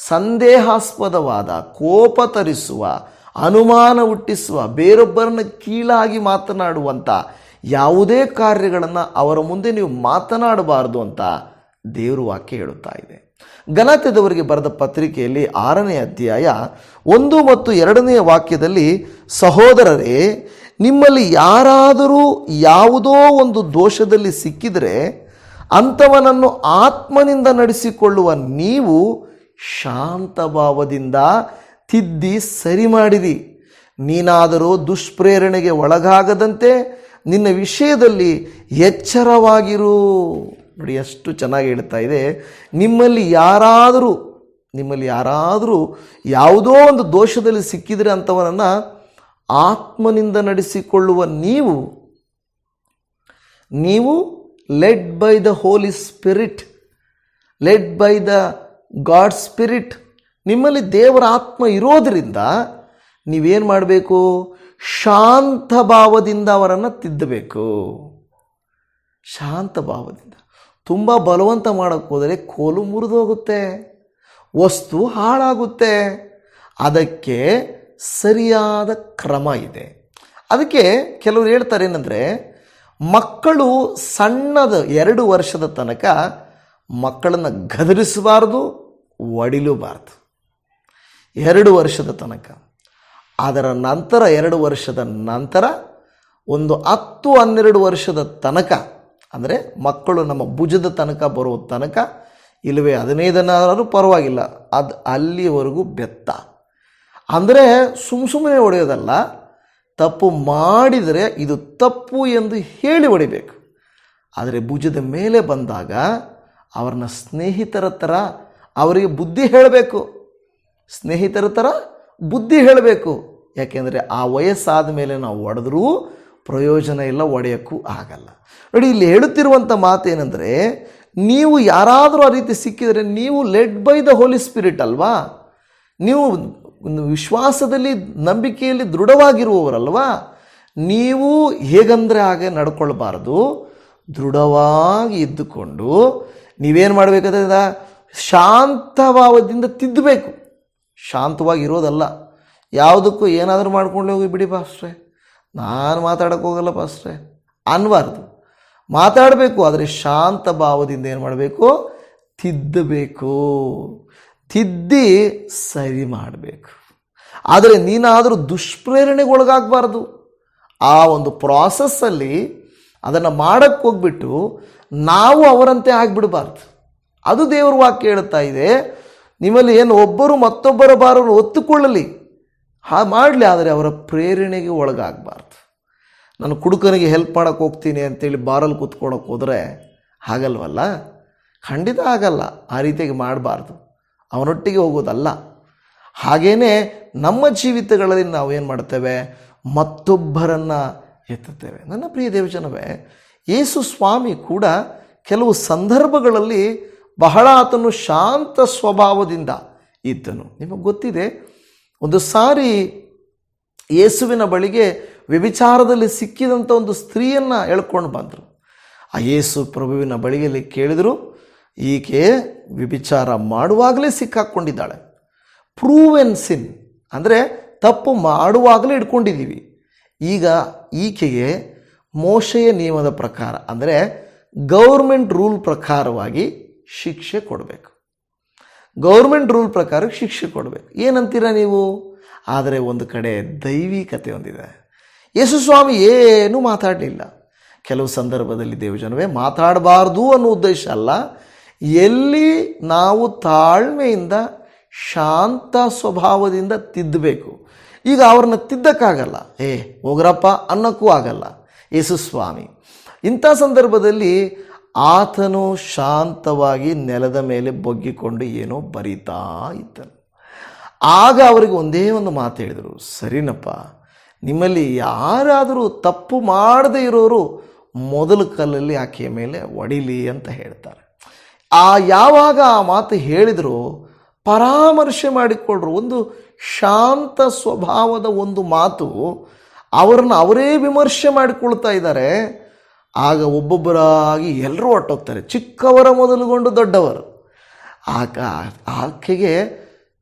ಸಂದೇಹಾಸ್ಪದವಾದ, ಕೋಪ ತರಿಸುವ, ಅನುಮಾನ ಹುಟ್ಟಿಸುವ, ಬೇರೊಬ್ಬರನ್ನು ಕೀಳಾಗಿ ಮಾತನಾಡುವಂಥ ಯಾವುದೇ ಕಾರ್ಯಗಳನ್ನು ಅವರ ಮುಂದೆ ನೀವು ಮಾತನಾಡಬಾರ್ದು ಅಂತ ದೇವ್ರ ವಾಕ್ಯ ಹೇಳುತ್ತಾ ಇದೆ. ಗಲಾತ್ಯದವರಿಗೆ ಬರೆದ ಪತ್ರಿಕೆಯಲ್ಲಿ 6ನೇ ಅಧ್ಯಾಯ 1 ಮತ್ತು 2ನೇ ವಾಕ್ಯದಲ್ಲಿ, ಸಹೋದರರೇ, ನಿಮ್ಮಲ್ಲಿ ಯಾರಾದರೂ ಯಾವುದೋ ಒಂದು ದೋಷದಲ್ಲಿ ಸಿಕ್ಕಿದರೆ ಅಂಥವನನ್ನು ಆತ್ಮನಿಂದ ನಡೆಸಿಕೊಳ್ಳುವ ನೀವು ಶಾಂತ ಭಾವದಿಂದ ತಿದ್ದಿ ಸರಿ ಮಾಡಿರಿ. ನೀನಾದರೂ ದುಷ್ಪ್ರೇರಣೆಗೆ ಒಳಗಾಗದಂತೆ ನಿನ್ನ ವಿಷಯದಲ್ಲಿ ಎಚ್ಚರವಾಗಿರು. ನೋಡಿ ಎಷ್ಟು ಚೆನ್ನಾಗಿ ಹೇಳ್ತಾ ಇದೆ. ನಿಮ್ಮಲ್ಲಿ ಯಾರಾದರೂ ಯಾವುದೋ ಒಂದು ದೋಷದಲ್ಲಿ ಸಿಕ್ಕಿದರೆ ಅಂಥವನನ್ನು ಆತ್ಮನಿಂದ ನಡೆಸಿಕೊಳ್ಳುವ ನೀವು led by the holy spirit, led by the god spirit, ನಿಮ್ಮಲ್ಲಿ ದೇವರ ಆತ್ಮ ಇರೋದರಿಂದ ನೀವೇನು ಮಾಡಬೇಕು? ಶಾಂತ ಭಾವದಿಂದ ಅವರನ್ನು ತಿದ್ದಬೇಕು. ಶಾಂತ ಭಾವದಿಂದ. ತುಂಬ ಬಲವಂತ ಮಾಡೋಕ್ಕೆ ಹೋದರೆ ಕೋಲು ಮುರಿದೋಗುತ್ತೆ, ವಸ್ತು ಹಾಳಾಗುತ್ತೆ. ಅದಕ್ಕೆ ಸರಿಯಾದ ಕ್ರಮ ಇದೆ. ಅದಕ್ಕೆ ಕೆಲವರು ಹೇಳ್ತಾರೆ ಏನಂದರೆ, ಮಕ್ಕಳು ಸಣ್ಣದ 2 ವರ್ಷದ ತನಕ ಮಕ್ಕಳನ್ನು ಗದರಿಸಬಾರ್ದು, ಒಡಿಲೂಬಾರ್ದು. 2 ವರ್ಷದ ತನಕ. ಅದರ ನಂತರ 2 ವರ್ಷದ ನಂತರ ಒಂದು 10-12 ವರ್ಷದ ತನಕ, ಅಂದರೆ ಮಕ್ಕಳು ನಮ್ಮ ಭುಜದ ತನಕ ಬರೋ ತನಕ, ಇಲ್ಲವೇ 15 ಪರವಾಗಿಲ್ಲ, ಅದು ಅಲ್ಲಿವರೆಗೂ ಬೆತ್ತ. ಅಂದರೆ ಸುಮ್ಮನೆ ಹೊಡೆಯೋದಲ್ಲ, ತಪ್ಪು ಮಾಡಿದರೆ ಇದು ತಪ್ಪು ಎಂದು ಹೇಳಿ ಹೊಡಿಬೇಕು. ಆದರೆ ಭುಜದ ಮೇಲೆ ಬಂದಾಗ ಅವ್ರನ್ನ ಸ್ನೇಹಿತರ ಥರ ಅವರಿಗೆ ಬುದ್ಧಿ ಹೇಳಬೇಕು. ಸ್ನೇಹಿತರ ಥರ ಬುದ್ಧಿ ಹೇಳಬೇಕು. ಯಾಕೆಂದರೆ ಆ ವಯಸ್ಸಾದ ಮೇಲೆ ನಾವು ಹೊಡೆದ್ರೂ ಪ್ರಯೋಜನ ಇಲ್ಲ, ಹೊಡೆಯೋಕ್ಕೂ ಆಗಲ್ಲ. ನೋಡಿ, ಇಲ್ಲಿ ಹೇಳುತ್ತಿರುವಂಥ ಮಾತೇನೆಂದರೆ, ನೀವು ಯಾರಾದರೂ ಆ ರೀತಿ ಸಿಕ್ಕಿದರೆ ನೀವು led by the holy spirit ಅಲ್ವಾ? ನೀವು ವಿಶ್ವಾಸದಲ್ಲಿ, ನಂಬಿಕೆಯಲ್ಲಿ ದೃಢವಾಗಿರುವವರಲ್ವಾ? ನೀವು ಹೇಗಂದರೆ ಹಾಗೆ ನಡ್ಕೊಳ್ಬಾರ್ದು. ದೃಢವಾಗಿ ಇದ್ದುಕೊಂಡು ನೀವೇನು ಮಾಡಬೇಕಾದ್ರೆ ಶಾಂತಭಾವದಿಂದ ತಿದ್ದಬೇಕು. ಶಾಂತವಾಗಿರೋದಲ್ಲ. ಯಾವುದಕ್ಕೂ ಏನಾದರೂ ಮಾಡ್ಕೊಂಡು ಹೋಗಿ ಬಿಡಿ ಪಾಸ್ಟ್ರೆ, ನಾನು ಮಾತಾಡೋಕ್ಕೆ ಹೋಗಲ್ಲ ಪಾಸ್ಟ್ರೆ ಅನ್ಬಾರ್ದು. ಮಾತಾಡಬೇಕು, ಆದರೆ ಶಾಂತ ಭಾವದಿಂದ ಏನು ಮಾಡಬೇಕು? ತಿದ್ದಬೇಕು. ತಿದ್ದಿ ಸರಿ ಮಾಡಬೇಕು. ಆದರೆ ನೀನಾದರೂ ದುಷ್ಪ್ರೇರಣೆಗೆ ಒಳಗಾಗಬಾರ್ದು. ಆ ಒಂದು ಪ್ರಾಸೆಸ್ಸಲ್ಲಿ ಅದನ್ನು ಮಾಡೋಕ್ಕೆ ಹೋಗ್ಬಿಟ್ಟು ನಾವು ಅವರಂತೆ ಆಗಿಬಿಡಬಾರ್ದು. ಅದು ದೇವರ ವಾಕ್ಯ ಹೇಳುತ್ತಾ ಇದೆ. ನಿಮ್ಮಲ್ಲಿ ಏನು ಒಬ್ಬರು ಮತ್ತೊಬ್ಬರ ಭಾರವನ್ನು ಒತ್ತುಕೊಳ್ಳಲಿ, ಮಾಡಲಿ, ಆದರೆ ಅವರ ಪ್ರೇರಣೆಗೆ ಒಳಗಾಗಬಾರ್ದು. ನಾನು ಕುಡುಕನಿಗೆ ಹೆಲ್ಪ್ ಮಾಡೋಕ್ಕೆ ಹೋಗ್ತೀನಿ ಅಂತೇಳಿ ಬಾರಲ್ಲಿ ಕೂತ್ಕೊಳ್ಳೋಕೆ ಹೋದರೆ ಆಗಲ್ವಲ್ಲ? ಖಂಡಿತ ಆಗಲ್ಲ. ಆ ರೀತಿಯಾಗಿ ಮಾಡಬಾರ್ದು, ಅವನೊಟ್ಟಿಗೆ ಹೋಗೋದಲ್ಲ. ಹಾಗೇ ನಮ್ಮ ಜೀವಿತಗಳಲ್ಲಿ ನಾವು ಏನು ಮಾಡ್ತೇವೆ? ಮತ್ತೊಬ್ಬರನ್ನು ಎತ್ತುತ್ತೇವೆ. ನನ್ನ ಪ್ರಿಯ ದೇವಜನವೇ, ಯೇಸು ಸ್ವಾಮಿ ಕೂಡ ಕೆಲವು ಸಂದರ್ಭಗಳಲ್ಲಿ ಬಹಳ ಆತನು ಶಾಂತ ಸ್ವಭಾವದಿಂದ ಇದ್ದನು. ನಿಮಗೆ ಗೊತ್ತಿದೆ, ಒಂದು ಸಾರಿ ಯೇಸುವಿನ ಬಳಿಗೆ ವ್ಯಭಿಚಾರದಲ್ಲಿ ಸಿಕ್ಕಿದಂಥ ಒಂದು ಸ್ತ್ರೀಯನ್ನು ಎಳ್ಕೊಂಡು ಬಂದರು. ಆ ಯೇಸು ಪ್ರಭುವಿನ ಬಳಿಯಲ್ಲಿ ಕೇಳಿದರು, ಈಕೆ ವ್ಯಭಿಚಾರ ಮಾಡುವಾಗಲೇ ಸಿಕ್ಕಾಕ್ಕೊಂಡಿದ್ದಾಳೆ. ಪ್ರೂವೆನ್ ಸಿನ್ ಅಂದರೆ ತಪ್ಪು ಮಾಡುವಾಗಲೇ ಇಟ್ಕೊಂಡಿದ್ದೀವಿ. ಈಗ ಈಕೆಗೆ ಮೋಶೆಯ ನಿಯಮದ ಪ್ರಕಾರ, ಅಂದರೆ ಗೌರ್ಮೆಂಟ್ ರೂಲ್ ಪ್ರಕಾರವಾಗಿ ಶಿಕ್ಷೆ ಕೊಡಬೇಕು. ಗೌರ್ಮೆಂಟ್ ರೂಲ್ ಪ್ರಕಾರ ಶಿಕ್ಷೆ ಕೊಡಬೇಕು. ಏನಂತೀರ ನೀವು? ಆದರೆ ಒಂದು ಕಡೆ ದೈವಿಕತೆ ಹೊಂದಿದೆ. ಯೇಸುಸ್ವಾಮಿ ಏನೂ ಮಾತಾಡಲಿಲ್ಲ. ಕೆಲವು ಸಂದರ್ಭದಲ್ಲಿ ದೇವಜನವೇ ಮಾತಾಡಬಾರ್ದು ಅನ್ನೋ ಉದ್ದೇಶ ಅಲ್ಲ, ಎಲ್ಲಿ ನಾವು ತಾಳ್ಮೆಯಿಂದ ಶಾಂತ ಸ್ವಭಾವದಿಂದ ತಿದ್ದಬೇಕು. ಈಗ ಅವ್ರನ್ನ ತಿದ್ದಕ್ಕಾಗಲ್ಲ, ಹೋಗ್ರಪ್ಪ ಅನ್ನೋಕ್ಕೂ ಆಗಲ್ಲ ಯೇಸುಸ್ವಾಮಿ. ಇಂಥ ಸಂದರ್ಭದಲ್ಲಿ ಆತನು ಶಾಂತವಾಗಿ ನೆಲದ ಮೇಲೆ ಬೊಗ್ಗಿಕೊಂಡು ಏನೋ ಬರೀತಾ ಇದ್ದನು. ಆಗ ಅವರಿಗೆ ಒಂದೇ ಒಂದು ಮಾತು ಹೇಳಿದರು, ಸರಿನಪ್ಪ, ನಿಮ್ಮಲ್ಲಿ ಯಾರಾದರೂ ತಪ್ಪು ಮಾಡದೇ ಇರೋರು ಮೊದಲ ಕಲ್ಲಲ್ಲಿ ಆಕೆಯ ಮೇಲೆ ಹೊಡಿಲಿ ಅಂತ ಹೇಳ್ತಾರೆ. ಯಾವಾಗ ಆ ಮಾತು ಹೇಳಿದ್ರು ಪರಾಮರ್ಶೆ ಮಾಡಿಕೊಳ್ಳ್ರು. ಒಂದು ಶಾಂತ ಸ್ವಭಾವದ ಒಂದು ಮಾತು, ಅವರನ್ನು ಅವರೇ ವಿಮರ್ಶೆ ಮಾಡಿಕೊಳ್ತಾ ಇದ್ದಾರೆ. ಆಗ ಒಬ್ಬೊಬ್ಬರಾಗಿ ಎಲ್ಲರೂ ಹೊಟ್ಟೋಗ್ತಾರೆ, ಚಿಕ್ಕವರ ಮೊದಲುಗೊಂಡು ದೊಡ್ಡವರು. ಆಕೆಗೆ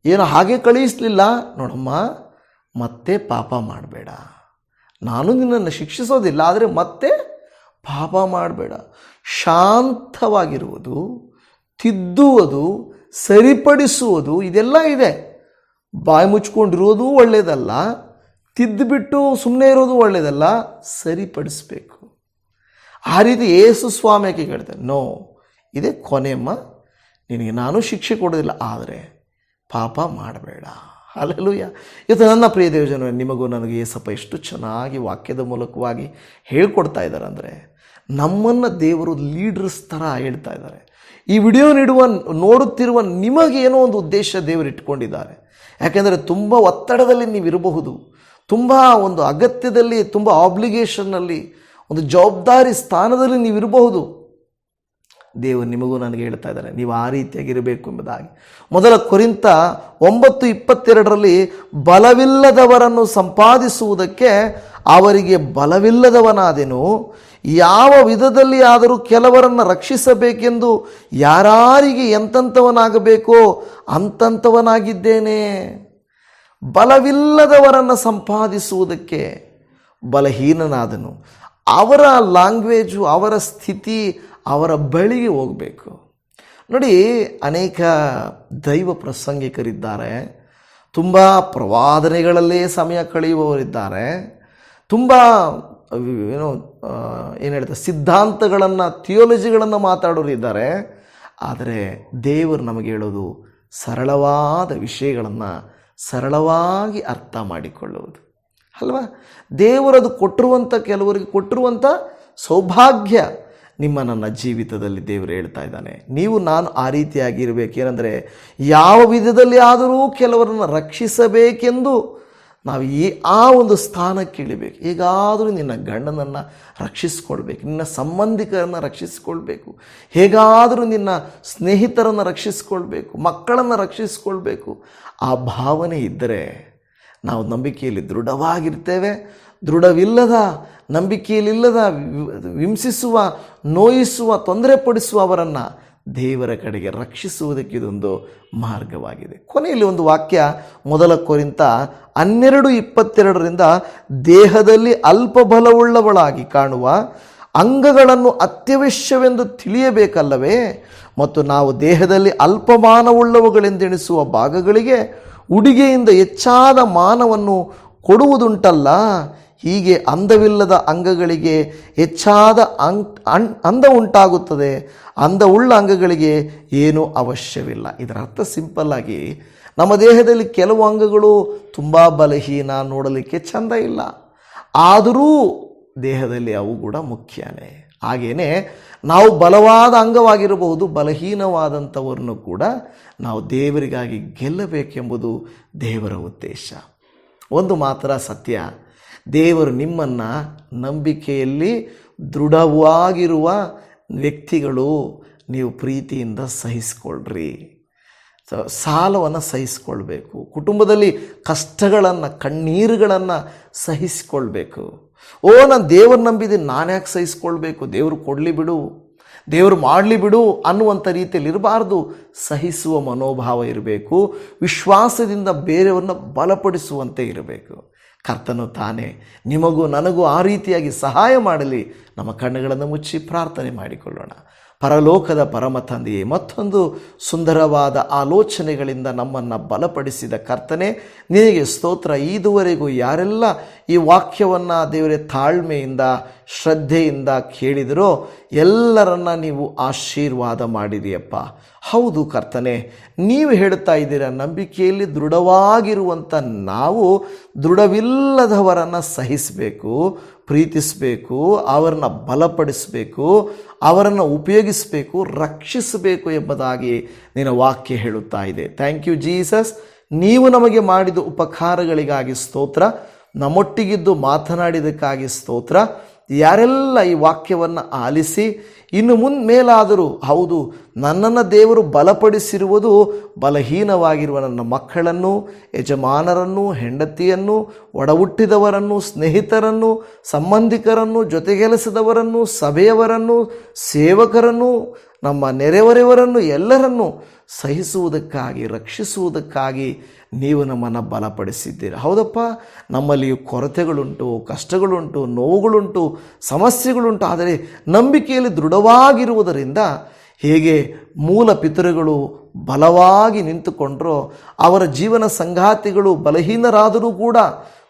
ಏನು ಹಾಗೆ ಕಳಿಸಲಿಲ್ಲ, ನೋಡಮ್ಮ ಮತ್ತೆ ಪಾಪ ಮಾಡಬೇಡ, ನಾನು ನಿನ್ನನ್ನು ಶಿಕ್ಷಿಸೋದಿಲ್ಲ, ಆದರೆ ಮತ್ತೆ ಪಾಪ ಮಾಡಬೇಡ. ಶಾಂತವಾಗಿರುವುದು, ತಿದ್ದುವುದು, ಸರಿಪಡಿಸುವುದು ಇದೆಲ್ಲ ಇದೆ. ಬಾಯಿ ಮುಚ್ಕೊಂಡಿರೋದು ಒಳ್ಳೆಯದಲ್ಲ, ತಿದ್ದುಬಿಟ್ಟು ಸುಮ್ಮನೆ ಇರೋದು ಒಳ್ಳೆಯದಲ್ಲ, ಸರಿಪಡಿಸ್ಬೇಕು. ಆ ರೀತಿ ಯೇಸು ಸ್ವಾಮಿಗೆ ಹೇಳ್ತಾರೆ, ನೋ, ಇದೇ ಕೊನೆಯಮ್ಮ, ನಿನಗೆ ನಾನು ಶಿಕ್ಷೆ ಕೊಡೋದಿಲ್ಲ, ಆದರೆ ಪಾಪ ಮಾಡಬೇಡ. ಹಲ್ಲೆಲೂಯಾ. ಇವತ್ತು ನನ್ನ ಪ್ರಿಯ ದೇವಜನ, ನಿಮಗೂ ನನಗೆ ಯೇಸಪ್ಪ ಎಷ್ಟು ಚೆನ್ನಾಗಿ ವಾಕ್ಯದ ಮೂಲಕವಾಗಿ ಹೇಳ್ಕೊಡ್ತಾ ಇದ್ದಾರೆ ಅಂದರೆ, ನಮ್ಮನ್ನು ದೇವರು ಲೀಡರ್ಸ್ ಥರ ಹೇಳ್ತಾ ಇದ್ದಾರೆ. ಈ ವಿಡಿಯೋ ನೋಡುತ್ತಿರುವ ನಿಮಗೇನೋ ಒಂದು ಉದ್ದೇಶ ದೇವರು ಇಟ್ಕೊಂಡಿದ್ದಾರೆ. ಯಾಕೆಂದರೆ ತುಂಬ ಒತ್ತಡದಲ್ಲಿ ನೀವಿರಬಹುದು, ತುಂಬ ಒಂದು ಅಗತ್ಯದಲ್ಲಿ, ತುಂಬ ಆಬ್ಲಿಗೇಷನ್ನಲ್ಲಿ, ಒಂದು ಜವಾಬ್ದಾರಿ ಸ್ಥಾನದಲ್ಲಿ ನೀವಿರಬಹುದು. ದೇವರು ನಿಮಗೂ ನನಗೆ ಹೇಳ್ತಾ ಇದ್ದಾರೆ, ನೀವು ಆ ರೀತಿಯಾಗಿರಬೇಕು ಎಂಬುದಾಗಿ. ಮೊದಲ ಕೊರಿಂಥ 9:22 ಬಲವಿಲ್ಲದವರನ್ನು ಸಂಪಾದಿಸುವುದಕ್ಕೆ ಅವರಿಗೆ ಬಲವಿಲ್ಲದವನಾದೆನು, ಯಾವ ವಿಧದಲ್ಲಿ ಆದರೂ ಕೆಲವರನ್ನು ರಕ್ಷಿಸಬೇಕೆಂದು ಯಾರಿಗೆ ಎಂತಂಥವನಾಗಬೇಕೋ ಅಂತಂಥವನಾಗಿದ್ದೇನೆ. ಬಲವಿಲ್ಲದವರನ್ನು ಸಂಪಾದಿಸುವುದಕ್ಕೆ ಬಲಹೀನನಾದನು. ಅವರ ಲ್ಯಾಂಗ್ವೇಜು, ಅವರ ಸ್ಥಿತಿ, ಅವರ ಬಳಿಗೆ ಹೋಗಬೇಕು. ನೋಡಿ, ಅನೇಕ ದೈವ ಪ್ರಸಂಗಿಕರಿದ್ದಾರೆ, ತುಂಬ ಪ್ರವಾದನೆಗಳಲ್ಲೇ ಸಮಯ ಕಳೆಯುವವರಿದ್ದಾರೆ, ತುಂಬ ಏನು ಹೇಳ್ತಾರೆ ಸಿದ್ಧಾಂತಗಳನ್ನು, ಥಿಯೋಲಜಿಗಳನ್ನು ಮಾತಾಡೋರಿದ್ದಾರೆ. ಆದರೆ ದೇವರು ನಮಗೆ ಹೇಳೋದು ಸರಳವಾದ ವಿಷಯಗಳನ್ನು ಸರಳವಾಗಿ ಅರ್ಥ ಮಾಡಿಕೊಳ್ಳುವುದು ಅಲ್ವಾ. ದೇವರದು ಕೊಟ್ಟಿರುವಂಥ, ಕೆಲವರಿಗೆ ಕೊಟ್ಟಿರುವಂಥ ಸೌಭಾಗ್ಯ ನಿಮ್ಮ ನನ್ನ ಜೀವಿತದಲ್ಲಿ ದೇವರು ಹೇಳ್ತಾ ಇದ್ದಾನೆ. ನೀವು ನಾನು ಆ ರೀತಿಯಾಗಿರಬೇಕು. ಏನಂದರೆ, ಯಾವ ವಿಧದಲ್ಲಿ ಆದರೂ ಕೆಲವರನ್ನು ರಕ್ಷಿಸಬೇಕೆಂದು ನಾವು ಆ ಒಂದು ಸ್ಥಾನಕ್ಕೆ ಇಳಿಬೇಕು. ಹೇಗಾದರೂ ನಿನ್ನ ಗಂಡನನ್ನು ರಕ್ಷಿಸ್ಕೊಳ್ಬೇಕು, ನಿನ್ನ ಸಂಬಂಧಿಕರನ್ನು ರಕ್ಷಿಸ್ಕೊಳ್ಬೇಕು, ಹೇಗಾದರೂ ನಿನ್ನ ಸ್ನೇಹಿತರನ್ನು ರಕ್ಷಿಸ್ಕೊಳ್ಬೇಕು, ಮಕ್ಕಳನ್ನು ರಕ್ಷಿಸ್ಕೊಳ್ಬೇಕು. ಆ ಭಾವನೆ ಇದ್ದರೆ ನಾವು ನಂಬಿಕೆಯಲ್ಲಿ ದೃಢವಾಗಿರ್ತೇವೆ. ದೃಢವಿಲ್ಲದ, ನಂಬಿಕೆಯಲ್ಲಿಲ್ಲದ, ಹಿಂಸಿಸುವ, ನೋಯಿಸುವ, ತೊಂದರೆ ಪಡಿಸುವವರನ್ನು ದೇವರ ಕಡೆಗೆ ರಕ್ಷಿಸುವುದಕ್ಕೆ ಇದೊಂದು ಮಾರ್ಗವಾಗಿದೆ. ಕೊನೆಯಲ್ಲಿ ಒಂದು ವಾಕ್ಯ, ಮೊದಲ ಕೊರಿಂಥ 12:22 ದೇಹದಲ್ಲಿ ಅಲ್ಪ ಬಲವುಳ್ಳವಳಾಗಿ ಕಾಣುವ ಅಂಗಗಳನ್ನು ಅತ್ಯವಶ್ಯವೆಂದು ತಿಳಿಯಬೇಕಲ್ಲವೇ, ಮತ್ತು ನಾವು ದೇಹದಲ್ಲಿ ಅಲ್ಪಮಾನವುಳ್ಳವುಗಳೆಂದೆಣಿಸುವ ಭಾಗಗಳಿಗೆ ಉಡುಗೆಯಿಂದ ಹೆಚ್ಚಾದ ಮಾನವನ್ನು ಕೊಡುವುದುಂಟಲ್ಲ. ಹೀಗೆ ಅಂದವಿಲ್ಲದ ಅಂಗಗಳಿಗೆ ಹೆಚ್ಚಾದ ಅಂದ ಉಂಟಾಗುತ್ತದೆ, ಅಂದವುಳ್ಳ ಅಂಗಗಳಿಗೆ ಏನೂ ಅವಶ್ಯವಿಲ್ಲ. ಇದರ ಅರ್ಥ ಸಿಂಪಲ್ಲಾಗಿ, ನಮ್ಮ ದೇಹದಲ್ಲಿ ಕೆಲವು ಅಂಗಗಳು ತುಂಬ ಬಲಹೀನ, ನೋಡಲಿಕ್ಕೆ ಚೆಂದ ಇಲ್ಲ, ಆದರೂ ದೇಹದಲ್ಲಿ ಅವು ಕೂಡ ಮುಖ್ಯನೇ. ಹಾಗೆಯೇ ನಾವು ಬಲವಾದ ಅಂಗವಾಗಿರಬಹುದು, ಬಲಹೀನವಾದಂಥವ್ರನ್ನು ಕೂಡ ನಾವು ದೇವರಿಗಾಗಿ ಗೆಲ್ಲಬೇಕೆಂಬುದು ದೇವರ ಉದ್ದೇಶ. ಒಂದು ಮಾತ್ರ ಸತ್ಯ, ದೇವರು ನಿಮ್ಮನ್ನು ನಂಬಿಕೆಯಲ್ಲಿ ದೃಢವಾಗಿರುವ ವ್ಯಕ್ತಿಗಳು, ನೀವು ಪ್ರೀತಿಯಿಂದ ಸಹಿಸ್ಕೊಳ್ರಿ. ಸಾಲವನ್ನು ಸಹಿಸ್ಕೊಳ್ಬೇಕು, ಕುಟುಂಬದಲ್ಲಿ ಕಷ್ಟಗಳನ್ನು, ಕಣ್ಣೀರುಗಳನ್ನು ಸಹಿಸ್ಕೊಳ್ಬೇಕು. ನಾನು ದೇವರು ನಂಬಿದ್ದೀನಿ, ನಾನು ಯಾಕೆ ಸಹಿಸ್ಕೊಳ್ಬೇಕು, ದೇವರು ಕೊಡಲಿ ಬಿಡು, ದೇವರು ಮಾಡಲಿ ಬಿಡು ಅನ್ನುವಂಥ ರೀತಿಯಲ್ಲಿ ಇರಬಾರ್ದು. ಸಹಿಸುವ ಮನೋಭಾವ ಇರಬೇಕು, ವಿಶ್ವಾಸದಿಂದ ಬೇರೆಯವ್ರನ್ನ ಬಲಪಡಿಸುವಂತೆ ಇರಬೇಕು. ಕರ್ತನು ತಾನೇ ನಿಮಗೂ ನನಗೂ ಆ ರೀತಿಯಾಗಿ ಸಹಾಯ ಮಾಡಲಿ. ನಮ್ಮ ಕಣ್ಣುಗಳನ್ನು ಮುಚ್ಚಿ ಪ್ರಾರ್ಥನೆ ಮಾಡಿಕೊಳ್ಳೋಣ. ಪರಲೋಕದ ಪರಮ ತಂದೆಯೇ, ಮತ್ತೊಂದು ಸುಂದರವಾದ ಆಲೋಚನೆಗಳಿಂದ ನಮ್ಮನ್ನು ಬಲಪಡಿಸಿದ ಕರ್ತನೆ, ನಿನಗೆ ಸ್ತೋತ್ರ. ಇದುವರೆಗೂ ಯಾರೆಲ್ಲ ಈ ವಾಕ್ಯವನ್ನು ದೇವರೇ ತಾಳ್ಮೆಯಿಂದ ಶ್ರದ್ಧೆಯಿಂದ ಕೇಳಿದರೋ ಎಲ್ಲರನ್ನ ನೀವು ಆಶೀರ್ವಾದ ಮಾಡಿದೆಯಪ್ಪ. ಹೌದು ಕರ್ತನೆ, ನೀವು ಹೇಳ್ತಾ ಇದ್ದೀರ, ನಂಬಿಕೆಯಲ್ಲಿ ದೃಢವಾಗಿರುವಂಥ ನಾವು ದೃಢವಿಲ್ಲದವರನ್ನು ಸಹಿಸಬೇಕು, ಪ್ರೀತಿಸಬೇಕು, ಅವರನ್ನು ಬಲಪಡಿಸಬೇಕು, ಅವರನ್ನು ಉಪಯೋಗಿಸಬೇಕು, ರಕ್ಷಿಸಬೇಕು ಎಂಬುದಾಗಿ ನಿನ್ನ ವಾಕ್ಯ ಹೇಳುತ್ತಾ ಇದೆ. Thank you Jesus. ನೀವು ನಮಗೆ ಮಾಡಿದ ಉಪಕಾರಗಳಿಗಾಗಿ ಸ್ತೋತ್ರ. ನಮ್ಮೊಟ್ಟಿಗಿದ್ದು ಮಾತನಾಡಿದಕ್ಕಾಗಿ ಸ್ತೋತ್ರ. ಯಾರೆಲ್ಲ ಈ ವಾಕ್ಯವನ್ನು ಆಲಿಸಿ ಇನ್ನು ಮೇಲಾದರೂ ಹೌದು ನನ್ನನ್ನು ದೇವರು ಬಲಪಡಿಸಿರುವುದು ಬಲಹೀನವಾಗಿರುವ ನನ್ನ ಮಕ್ಕಳನ್ನು, ಯಜಮಾನರನ್ನು, ಹೆಂಡತಿಯನ್ನು, ಒಡಹುಟ್ಟಿದವರನ್ನು, ಸ್ನೇಹಿತರನ್ನು, ಸಂಬಂಧಿಕರನ್ನು, ಜೊತೆಗೆಲಸದವರನ್ನು, ಸಭೆಯವರನ್ನು, ಸೇವಕರನ್ನು, ನಮ್ಮ ನೆರೆಹೊರೆಯವರನ್ನು ಎಲ್ಲರನ್ನೂ ಸಹಿಸುವುದಕ್ಕಾಗಿ, ರಕ್ಷಿಸುವುದಕ್ಕಾಗಿ ನೀವು ನಮ್ಮನ್ನು ಬಲಪಡಿಸಿದ್ದೀರಿ. ಹೌದಪ್ಪ, ನಮ್ಮಲ್ಲಿಯೂ ಕೊರತೆಗಳುಂಟು, ಕಷ್ಟಗಳುಂಟು, ನೋವುಗಳುಂಟು, ಸಮಸ್ಯೆಗಳುಂಟು. ಆದರೆ ನಂಬಿಕೆಯಲ್ಲಿ ದೃಢವಾಗಿರುವುದರಿಂದ ಹೇಗೆ ಮೂಲ ಪಿತೃಗಳು ಬಲವಾಗಿ ನಿಂತುಕೊಂಡ್ರೋ, ಅವರ ಜೀವನ ಸಂಗಾತಿಗಳು ಬಲಹೀನರಾದರೂ ಕೂಡ,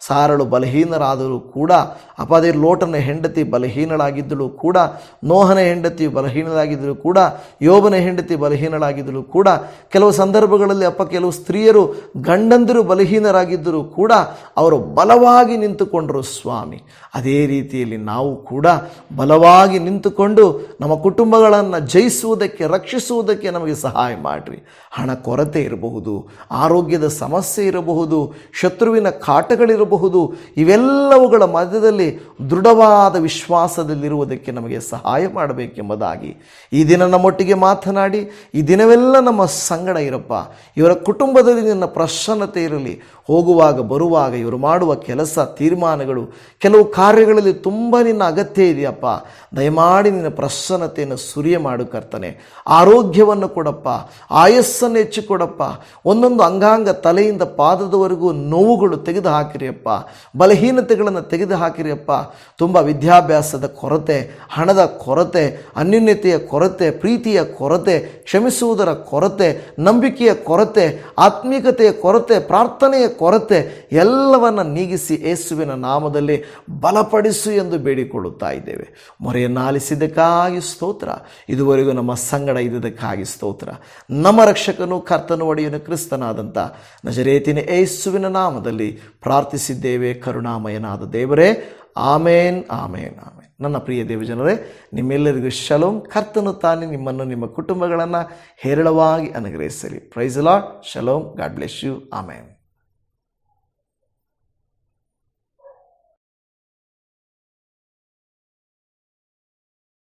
ಸಾರಳು ಬಲಹೀನರಾದರೂ ಕೂಡ, ಅದೇ ಲೋಟನ ಹೆಂಡತಿ ಬಲಹೀನಳಾಗಿದ್ದಳು ಕೂಡ, ನೋಹನ ಹೆಂಡತಿ ಬಲಹೀನಳಾಗಿದ್ದಳು ಕೂಡ, ಯೋಬನ ಹೆಂಡತಿ ಬಲಹೀನಳಾಗಿದ್ದಳು ಕೂಡ, ಕೆಲವು ಸಂದರ್ಭಗಳಲ್ಲಿ ಕೆಲವು ಸ್ತ್ರೀಯರು ಗಂಡಂದಿರು ಬಲಹೀನರಾಗಿದ್ದರೂ ಕೂಡ ಅವರು ಬಲವಾಗಿ ನಿಂತುಕೊಂಡರು ಸ್ವಾಮಿ. ಅದೇ ರೀತಿಯಲ್ಲಿ ನಾವು ಕೂಡ ಬಲವಾಗಿ ನಿಂತುಕೊಂಡು ನಮ್ಮ ಕುಟುಂಬಗಳನ್ನು ಜಯಿಸುವುದಕ್ಕೆ, ರಕ್ಷಿಸುವುದಕ್ಕೆ ನಮಗೆ ಸಹಾಯ ಮಾಡಿರಿ. ಹಣ ಕೊರತೆ ಇರಬಹುದು, ಆರೋಗ್ಯದ ಸಮಸ್ಯೆ ಇರಬಹುದು, ಶತ್ರುವಿನ ಕಾಟಗಳಿರಬಹುದು. ಇವೆಲ್ಲವುಗಳ ಮಧ್ಯದಲ್ಲಿ ದೃಢವಾದ ವಿಶ್ವಾಸದಲ್ಲಿರುವುದಕ್ಕೆ ನಮಗೆ ಸಹಾಯ ಮಾಡಬೇಕೆಂಬುದಾಗಿ ಈ ದಿನ ನಮ್ಮೊಟ್ಟಿಗೆ ಮಾತನಾಡಿ, ಈ ದಿನವೆಲ್ಲ ನಮ್ಮ ಸಂಗಡ ಇರಪ್ಪ. ಇವರ ಕುಟುಂಬದಲ್ಲಿ ನಿನ್ನ ಪ್ರಸನ್ನತೆ ಇರಲಿ. ಹೋಗುವಾಗ ಬರುವಾಗ ಇವರು ಮಾಡುವ ಕೆಲಸ, ತೀರ್ಮಾನಗಳು, ಕೆಲವು ಕಾರ್ಯಗಳಲ್ಲಿ ತುಂಬ ನಿನ್ನ ಅಗತ್ಯ ಇದೆಯಪ್ಪ. ದಯಮಾಡಿ ನಿನ್ನ ಪ್ರಸನ್ನತೆಯನ್ನು ಸುರಿಯ ಮಾಡು ಕರ್ತನೆ. ಆರೋಗ್ಯವನ್ನು ಕೊಡಪ್ಪ, ಆಯಸ್ಸನ್ನು ಹೆಚ್ಚಿಕೊಡಪ್ಪ. ಒಂದೊಂದು ಅಂಗಾಂಗ ತಲೆಯಿಂದ ಪಾದದವರೆಗೂ ನೋವುಗಳು ತೆಗೆದು ಹಾಕಿರಿಯಪ್ಪ, ಬಲಹೀನತೆಗಳನ್ನು ತೆಗೆದು ಹಾಕಿರಿಯಪ್ಪ. ತುಂಬ ವಿದ್ಯಾಭ್ಯಾಸದ ಕೊರತೆ, ಹಣದ ಕೊರತೆ, ಅನ್ಯೋನ್ಯತೆಯ ಕೊರತೆ, ಪ್ರೀತಿಯ ಕೊರತೆ, ಕ್ಷಮಿಸುವುದರ ಕೊರತೆ, ನಂಬಿಕೆಯ ಕೊರತೆ, ಆತ್ಮೀಕತೆಯ ಕೊರತೆ, ಪ್ರಾರ್ಥನೆಯ ಕೊರತೆ ಎಲ್ಲವನ್ನು ನೀಗಿಸಿ ಯೇಸುವಿನ ನಾಮದಲ್ಲಿ ಬಲಪಡಿಸು ಎಂದು ಬೇಡಿಕೊಳ್ಳುತ್ತಾ ಇದ್ದೇವೆ. ಮೊರೆಯನ್ನು ಆಲಿಸಿದ್ದಕ್ಕಾಗಿ ಸ್ತೋತ್ರ. ಇದುವರೆಗೂ ನಮ್ಮ ಸಂಗಡ ಇದ್ದುದಕ್ಕಾಗಿ ಸ್ತೋತ್ರ. ನಮ್ಮ ರಕ್ಷಕನು, ಕರ್ತನು, ಒಡೆಯನು, ಕ್ರಿಸ್ತನಾದಂಥ ನಜರೇತಿನ ಯೇಸುವಿನ ನಾಮದಲ್ಲಿ ಪ್ರಾರ್ಥಿಸಿದ್ದೇವೆ ಕರುಣಾಮಯನಾದ ದೇವರೇ. ಆಮೇನ್, ಆಮೇನ್, ಆಮೇನ್. ನನ್ನ ಪ್ರಿಯ ದೇವಜನರೇ, ನಿಮ್ಮೆಲ್ಲರಿಗೂ ಶಲೋಮ್. ಕರ್ತನು ತಾನೇ ನಿಮ್ಮನ್ನು, ನಿಮ್ಮ ಕುಟುಂಬಗಳನ್ನು ಹೇರಳವಾಗಿ ಅನುಗ್ರಹಿಸಲಿ. Praise the Lord. Shalom. God bless you. Amen.